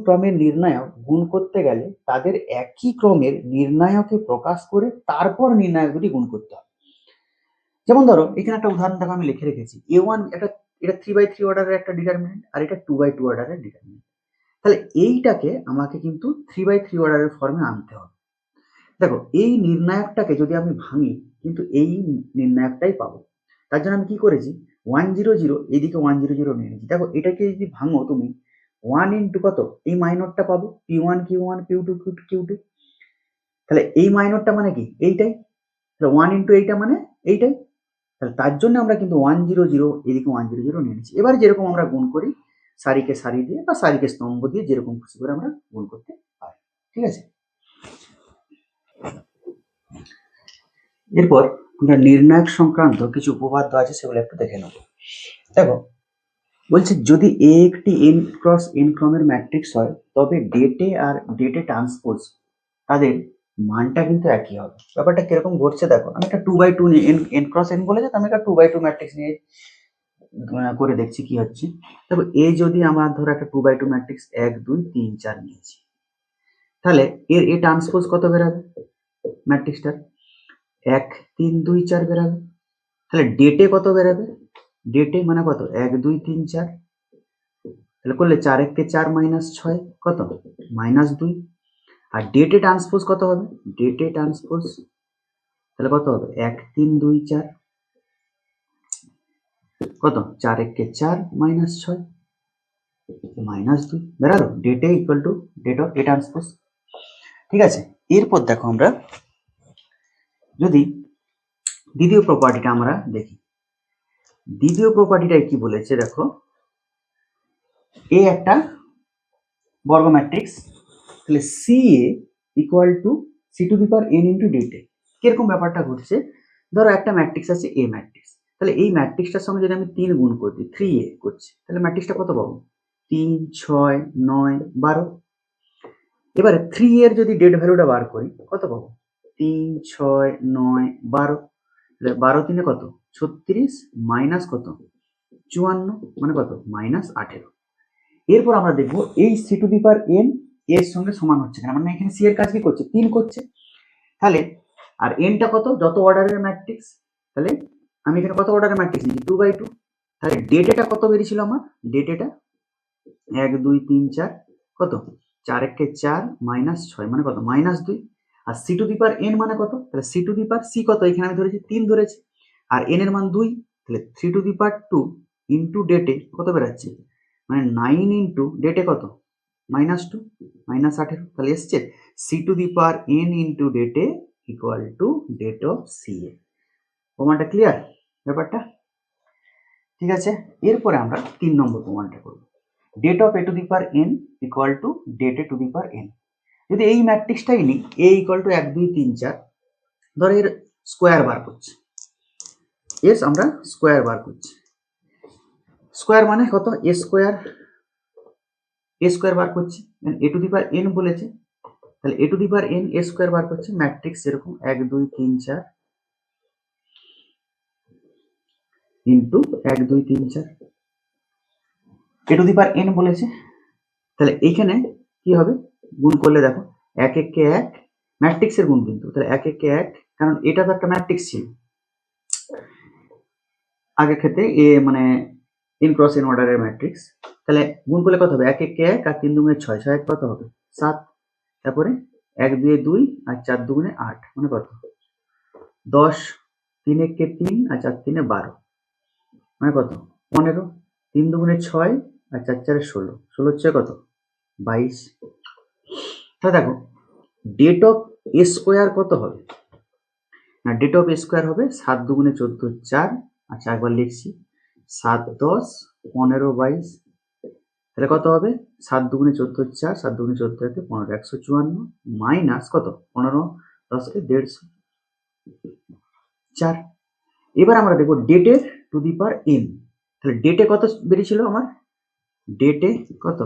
ক্রমের নির্ণায়ক গুণ করতে গেলে তাদের একই ক্রমের নির্ণায়কে প্রকাশ করে তারপর নির্ণায়ক দুটি গুণ করতে হবে। যেমন ধরো এখানে একটা উদাহরণ দেখো আমি লিখে রেখেছি, a1 এটা 3/3 অর্ডারের একটা ডিটারমিনেন্ট, আর এটা 2/2 অর্ডারের ডিটারমিনেন্ট। তাহলে এইটাকে আমাকে কিন্তু 3/3 অর্ডারের ফর্মে আনতে হবে। দেখো এই নির্ণায়কটাকে যদি আমি ভাঙি কিন্তু এই নির্ণায়কটাই পাবো। তার জন্য আমি কি করেছি, 100 এইদিকে 100 নিয়ে নিয়েছি। দেখো এটাকে যদি ভাঙো তুমি 1 ইন্টু কত, এই মাইনরটা পাবো p1 q1 q2 q2। তাহলে এই মাইনরটা মানে কি এইটাই, তাহলে 1 ইন্টু এইটা মানে এইটাই। তাহলে তার জন্য আমরা কিন্তু 100 এদিকে 100 নিয়ে নিচ্ছি। এবার যেরকম আমরা গুণ করি সারিকে সারি দিয়ে বা সারিকে স্তম্ভ দিয়ে যেরকম খুশি করে আমরা গুণ করতে পারি। ঠিক আছে, এরপর আমরা নির্ণায়ক সংক্রান্ত কিছু উপপাদ্য আছে সেগুলো একটু দেখে নেব। দেখো বলছে যদি এ একটি n ক্রস n ক্রমের ম্যাট্রিক্স হয় তবে ডেটে আর ডেটে ট্রান্সপোজ তাদের মানটা কিন্তু একই হবে। ব্যাপারটা কিরকম ঘটছে দেখো, আমি একটা 2/2 নিয়ে n ক্রস n বলেছে, আমি একটা 2/2 ম্যাট্রিক্স নিয়ে করে দেখছি কি হচ্ছে। দেখো এ যদি আমার ধরো একটা 2/2 ম্যাট্রিক্স 1 2 3 4 নিয়েছি, তাহলে এর এ ট্রান্সপোজ কত বেরাবে ম্যাট্রিক্সটার? 1 3 2 4 বেরাবে। তাহলে ডেটে কত বেরাবে? ডেটে মানে কত, 1 2 3 4। তাহলে করলে 4 1 কে 4 মাইনাস 6 কত, মাইনাস 2। আর ডেটে ট্রান্সপোজ কত হবে? ডেটে ট্রান্সপোজ তাহলে কত হবে, 1 3 2 4 কত, 4 1 কে 4 মাইনাস 6 মাইনাস 2 বেরালো। Det A equal to det of A transpose. ঠিক আছে, এরপর দেখো আমরা যদি দ্বিতীয় প্রপার্টিটা আমরা দেখি, দ্বিতীয় প্রপার্টিটাই কি বলেছে দেখো, এ একটা বর্গ ম্যাট্রিক্স, তাহলে C A equal to C to the power N into det A. কিরকম ব্যাপারটা ঘটছে, ধরো একটা ম্যাট্রিক্স আছে এ ম্যাট্রিক্স, তাহলে এই ম্যাট্রিক্সটার সঙ্গে যদি আমি 3 গুণ করছি 3a করছি, তাহলে ম্যাট্রিক্সটা কত পাবো, 3 6 9 12। এবারে 3 এর যদি ডেট ভ্যালুটা বার করি কত পাবো, 3 6 9 12। তাহলে 12 3 কত, 36 মাইনাস কত 54 মানে কত, মাইনাস 18। এরপর আমরা দেখবো এই C to the power N এর সঙ্গে সমান হচ্ছে কিনা, মানে এখানে সি এর কাজ কি করছে, 3 করছে। তাহলে আর এনটা কত, যত অর্ডারের ম্যাট্রিক্স, তাহলে আমি এখানে কত অর্ডারের ম্যাট্রিক্স নিচ্ছি, 2/2। তাহলে ডেটেটা কত বেরিয়েছিল আমার, ডেটেটা 1 2 3 4 কত, 4 1 কে 4 মাইনাস 6 মানে কত, মাইনাস 2। আর C to the power N মানে কত, তাহলে C to the power C কত, এখানে আমি ধরেছি 3 ধরেছি, আর এন এর মান 2, তাহলে 3 টু দি পাওয়ার 2 ইন্টু ডেটে কত বেরাচ্ছে, মানে 9 ইন্টু ডেটে কত, মাইনাস 2 মাইনাস 18। তাহলে এসছে c to the power N into ডেটে equal to det of c a. প্রমাণটা ক্লিয়ার ব্যাপারটা? ঠিক আছে, এরপরে আমরা 3 নম্বর প্রমাণটা করব, det of A to the power N equal to det A to the power N. যদি এই ম্যাট্রিক্সটাই নিই এ ইকুয়াল টু 1 2 3 4, ধর এর স্কোয়ার বার করছি, এস আমরা স্কোয়ার বার করছি। স্কোয়ার মানে কত? এ স্কোয়ার বার করছি, এ টু দি পাওয়ার এন বলেছে, তাহলে a to the power n a square বার করছি। ম্যাট্রিক্স এরকম 1 2 3 4 into 1 2 3 4, a to the power n বলেছে। তাহলে এইখানে কি হবে? গুণ করলে দেখো 1 1 কে 1, ম্যাট্রিক্সের গুণ কিন্তু, তাহলে 1 1 কে 1, কারণ এটা তো একটা ম্যাট্রিক্স ছিল আগের ক্ষেত্রে, এ মানে এন ক্রস এন অর্ডারের ম্যাট্রিক্স। তাহলে গুণ করলে কত হবে? 1 1 কে 1 আর 3 দুগুণে 6, 6 কত হবে? 7, তারপরে 1 2 2 আর 4 দুগুণে 8, মানে কত? 10, 3 1 কে 3 আর 4 3 12, মানে কত? 15, 3 দুগুণে 6 আর 4 4 16, 16 হচ্ছে কত? 22। তাহলে দেখো ডেট অফ এ স্কোয়ার কত হবে? না, ডেট অফ এ স্কোয়ার হবে 7 দুগুণে 14 4, আচ্ছা একবার লিখছি, 7 10 15 22, তাহলে কত হবে? 7 দুগুণে 14 4, 7 দুগুণে 14 একে 15, 154 মাইনাস কত? 15 10 কে 150 4। এবার আমরা দেখবো ডেটের টু দি পাওয়ার এন। তাহলে ডেটে কত বেরিয়েছিল আমার? ডেটে কত?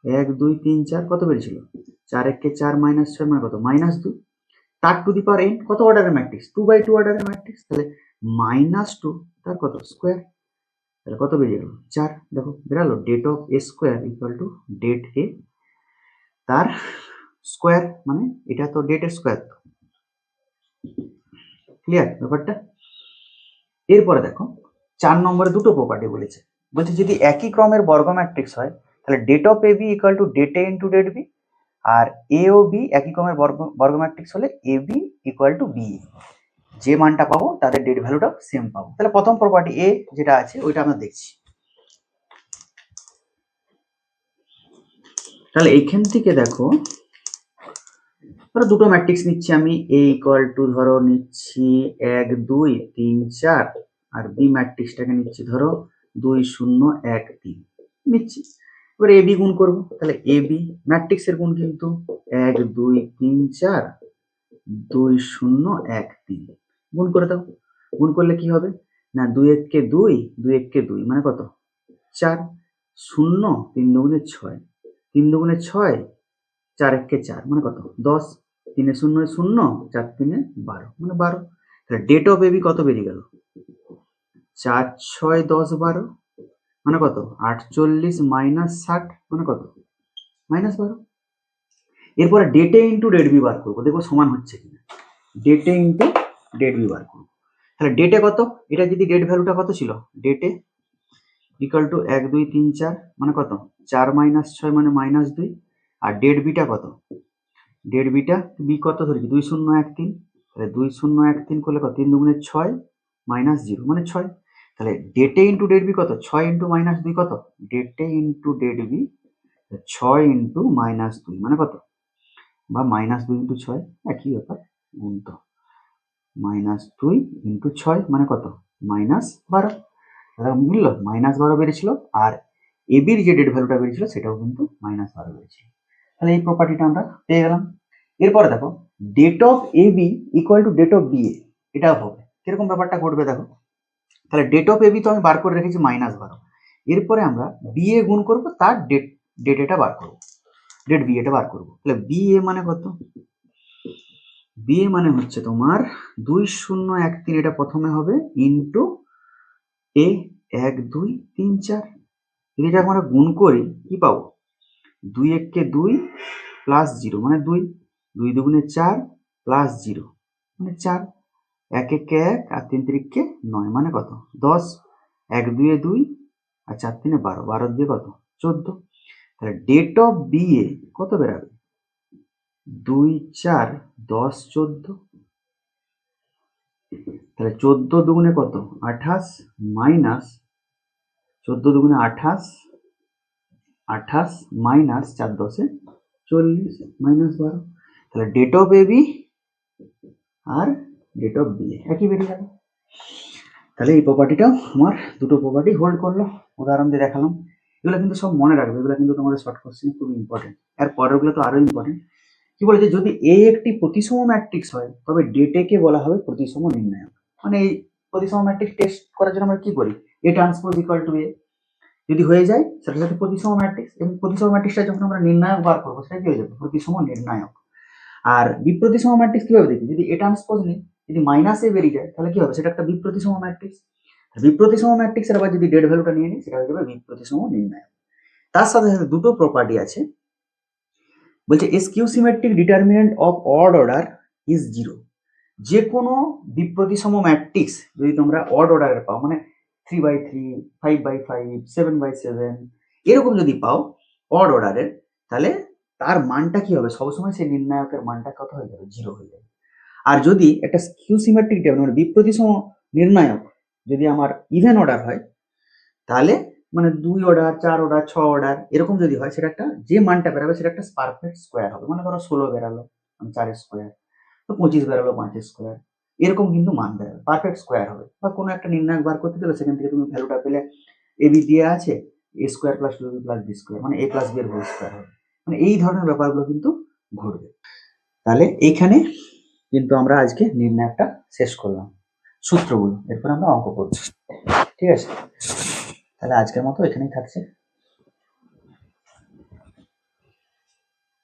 1 2 3 4 কত বেরিয়েছিল? 4 1 কে 4 মাইনাস 6, মানে কত? মাইনাস 2। তার টু দি পাওয়ার এন কত অর্ডারের ম্যাট্রিক্স? 2 বাই 2 অর্ডারের ম্যাট্রিক্স, তাহলে মাইনাস 2 তার কত? স্কোয়ার, তাহলে কত বেরিয়ে গেল? 4। দেখো বেরালো det of a square equal to det a তার স্কোয়ার, মানে এটা তো ডেটের স্কোয়ার। ক্লিয়ার ব্যাপারটা? এরপরে দেখো 4 নম্বরে দুটো প্রপার্টি বলেছে। বলছে যদি একই ক্রমের বর্গ ম্যাট্রিক্স হয় তাহলে det of A B equal to det A into det B, আর এ ও বি একই ক্রমের বর্গ ম্যাট্রিক্স হলে A B equal to B, যে মানটা পাবো তাদের ডেট ভ্যালুটা সেম পাবো। তাহলে প্রথম প্রপার্টি এ যেটা আছে ওইটা আমরা দেখছি। তাহলে এইখান থেকে দেখো ধরো দুটো ম্যাট্রিক্স নিচ্ছি আমি, এ ইকুয়াল টু ধরো নিচ্ছি 1 2 3 4, আর বি ম্যাট্রিক্সটাকে নিচ্ছি ধরো 2 0 1 3 নিচ্ছি। এবার এ বি গুণ করবো, তাহলে এ বি ম্যাট্রিক্সের গুণ কিন্তু 1 2 3 4 2 0 1 3, গুণ করে দাও। গুণ করলে কি হবে? না 2 1 কে 2, 2 1 কে 2, মানে কত? 4, 0 3 দুগুণে 6, 3 দুগুণে 6, 4 1 কে 4, মানে কত? 10, 3 0 0, 4 3 12, মানে 12। তাহলে ডেট অফ এবি কত বেরিয়ে গেল? 4 6 10 12, মানে কত? 48 মাইনাস 60, মানে কত? মাইনাস 12। এরপরে ডেটে ইন্টু ডেট বি বার করবো, দেখবো সমান হচ্ছে কিনা। ডেটে ইন্টু ডেট বি বার করবো, তাহলে ডেটে কত? এটা যদি ডেট ভ্যালুটা কত ছিল? ডেটে ইকুয়াল টু 1 2 3 4, মানে কত? 4 মাইনাস 6, মানে মাইনাস 2, আর ডেট বিটা কত? ডেট বিটা বি কত ধরেছি? 2 0 1 3, তাহলে 2 0 1 3 করলে কত? 3 দুগুণে 6 মাইনাস 0, মানে 6। তাহলে ডেটে ইন্টু ডেট বি কত? 6 ইন্টু মাইনাস 2 কত? Det A into det B 6 into minus 2, মানে কত? বা মাইনাস 2 ইন্টু 6 একই ব্যাপার, গুণ তো। মাইনাস 2 ইন্টু 6, মানে কত? মাইনাস 12। মিলল, মাইনাস 12 বেরিয়েছিল, আর এবির যে ডেট ভ্যালুটা বেরিয়েছিল সেটাও কিন্তু মাইনাস 12 বেরিয়েছিল। তাহলে এই প্রপার্টিটা আমরা পেয়ে গেলাম। এরপরে দেখো det of A B equal to det of b a, এটাও হবে। কিরকম ব্যাপারটা ঘটবে দেখো। তাহলে ডেট অফ এ বি তো আমি বার করে রেখেছি মাইনাস 12, এরপরে আমরা বি এ গুণ করবো, তার ডেট এটা বার করবো, ডেট বি এটা বার করবো। তাহলে বি এ মানে কত? বি এ মানে হচ্ছে তোমার 2 0 1 3, এটা প্রথমে হবে ইন্টু এ 1 2 3 4, এটা আমরা গুণ করি কি পাবো? 2 1 কে 2 প্লাস 0, মানে 2, 2 দুগুণে 4 প্লাস 0, মানে 4, 1 1 কে 1 আর 3 3 কে 9, মানে কত? 10, 1 2 এ 2 আর 4 3 এ 12, 12 দিয়ে কত? 14। তাহলে ডেট অফ বি এ কত বেরাবে? 2 4 10 14, তাহলে 14 দুগুণে কত? 28 মাইনাস 14 দুগুণে 28, 28 মাইনাস 4 10 40, মাইনাস 12। তাহলে ডেট অফ এ বি আর ডেট অফ বি একই বেরিয়ে গেল। তাহলে এই প্রপার্টিটাও আমার দুটো প্রপার্টি হোল্ড করলো, উদাহরণ দিয়ে দেখালাম। এগুলো কিন্তু সব মনে রাখবে, এগুলো কিন্তু তোমাদের শর্ট কোশ্চেন খুব ইম্পর্টেন্ট, এর পরেরগুলো তো আরো ইম্পর্টেন্ট। কি বলেছে, যদি এ একটি প্রতিসম ম্যাট্রিক্স হয় তবে ডেটে কে বলা হবে প্রতিসম নির্ণায়ক। মানে এই প্রতিসম ম্যাট্রিক্স টেস্ট করার জন্য আমরা কি করি, এ ট্রান্সপোজ ইকুয়াল টু এ যদি হয়ে যায় সেটা সাথে প্রতিসম ম্যাট্রিক্স, এবং প্রতিসম ম্যাট্রিক্সটা যখন আমরা নির্ণায়ক বার করবো সেটা কি হয়ে যাবে, প্রতিসম নির্ণায়ক। আর বিপ্রতিসম ম্যাট্রিক্স কিভাবে দেখি, যদি এ ট্রান্সপোজ নিই, যদি মাইনাস এ বেরিয়ে যায় তাহলে কি হবে, সেটা একটা বিপ্রতিসম ম্যাট্রিক্স। বিপ্রতিসম ম্যাট্রিক্সের আবার যদি ডেট ভ্যালুটা নিয়ে নিই সেটা হয়ে যাবে বিপ্রতিসম নির্ণায়ক। তার সাথে সাথে দুটো প্রপার্টি আছে, বলছে skew symmetric determinant of odd order is zero. যে কোনো বিপ্রতিসম ম্যাট্রিক্স যদি তোমরা অড অর্ডারের পাও, মানে 3/3, 5/5, 7/7 এরকম যদি পাও অড অর্ডারের, তাহলে তার মানটা কি হবে, সবসময় সেই নির্ণায়কের মানটা কত হয়ে যাবে, জিরো হয়ে যাবে। আর যদি একটা স্কিউ সিমেট্রিক মানে বিপ্রতিসম নির্ণায়ক যদি আমার ইভেন অর্ডার হয়, তাহলে মানে 2 অর্ডার, 4 অর্ডার, 6 অর্ডার এরকম যদি হয়, সেটা একটা যে মানটা বেরাবে সেটা একটা পারফেক্ট স্কোয়ার হবে। মানে ধরো 16 বেরালো 4 স্কোয়ার, তো 25 বেরালো 5 স্কোয়ার, এরকম কিন্তু মান বেরাবে, পারফেক্ট স্কোয়ার হবে। বা কোনো একটা নির্ণায়ক বার করতে গেলে সেখান থেকে তুমি ভ্যালুটা পেলে, এ বি দিয়ে আছে, এ স্কোয়ার প্লাস 2বি প্লাস বি স্কোয়ার, মানে এ প্লাস বি এর হোল স্কোয়ার হবে। মানে এই ধরনের ব্যাপারগুলো কিন্তু ঘটবে। তাহলে এইখানে কিন্তু আমরা আজকে নির্ণায়কটা শেষ করলাম, সূত্রগুলো, এরপর আমরা অঙ্ক করছি। ঠিক আছে, তাহলে আজকের মতো এখানেই থাকছে।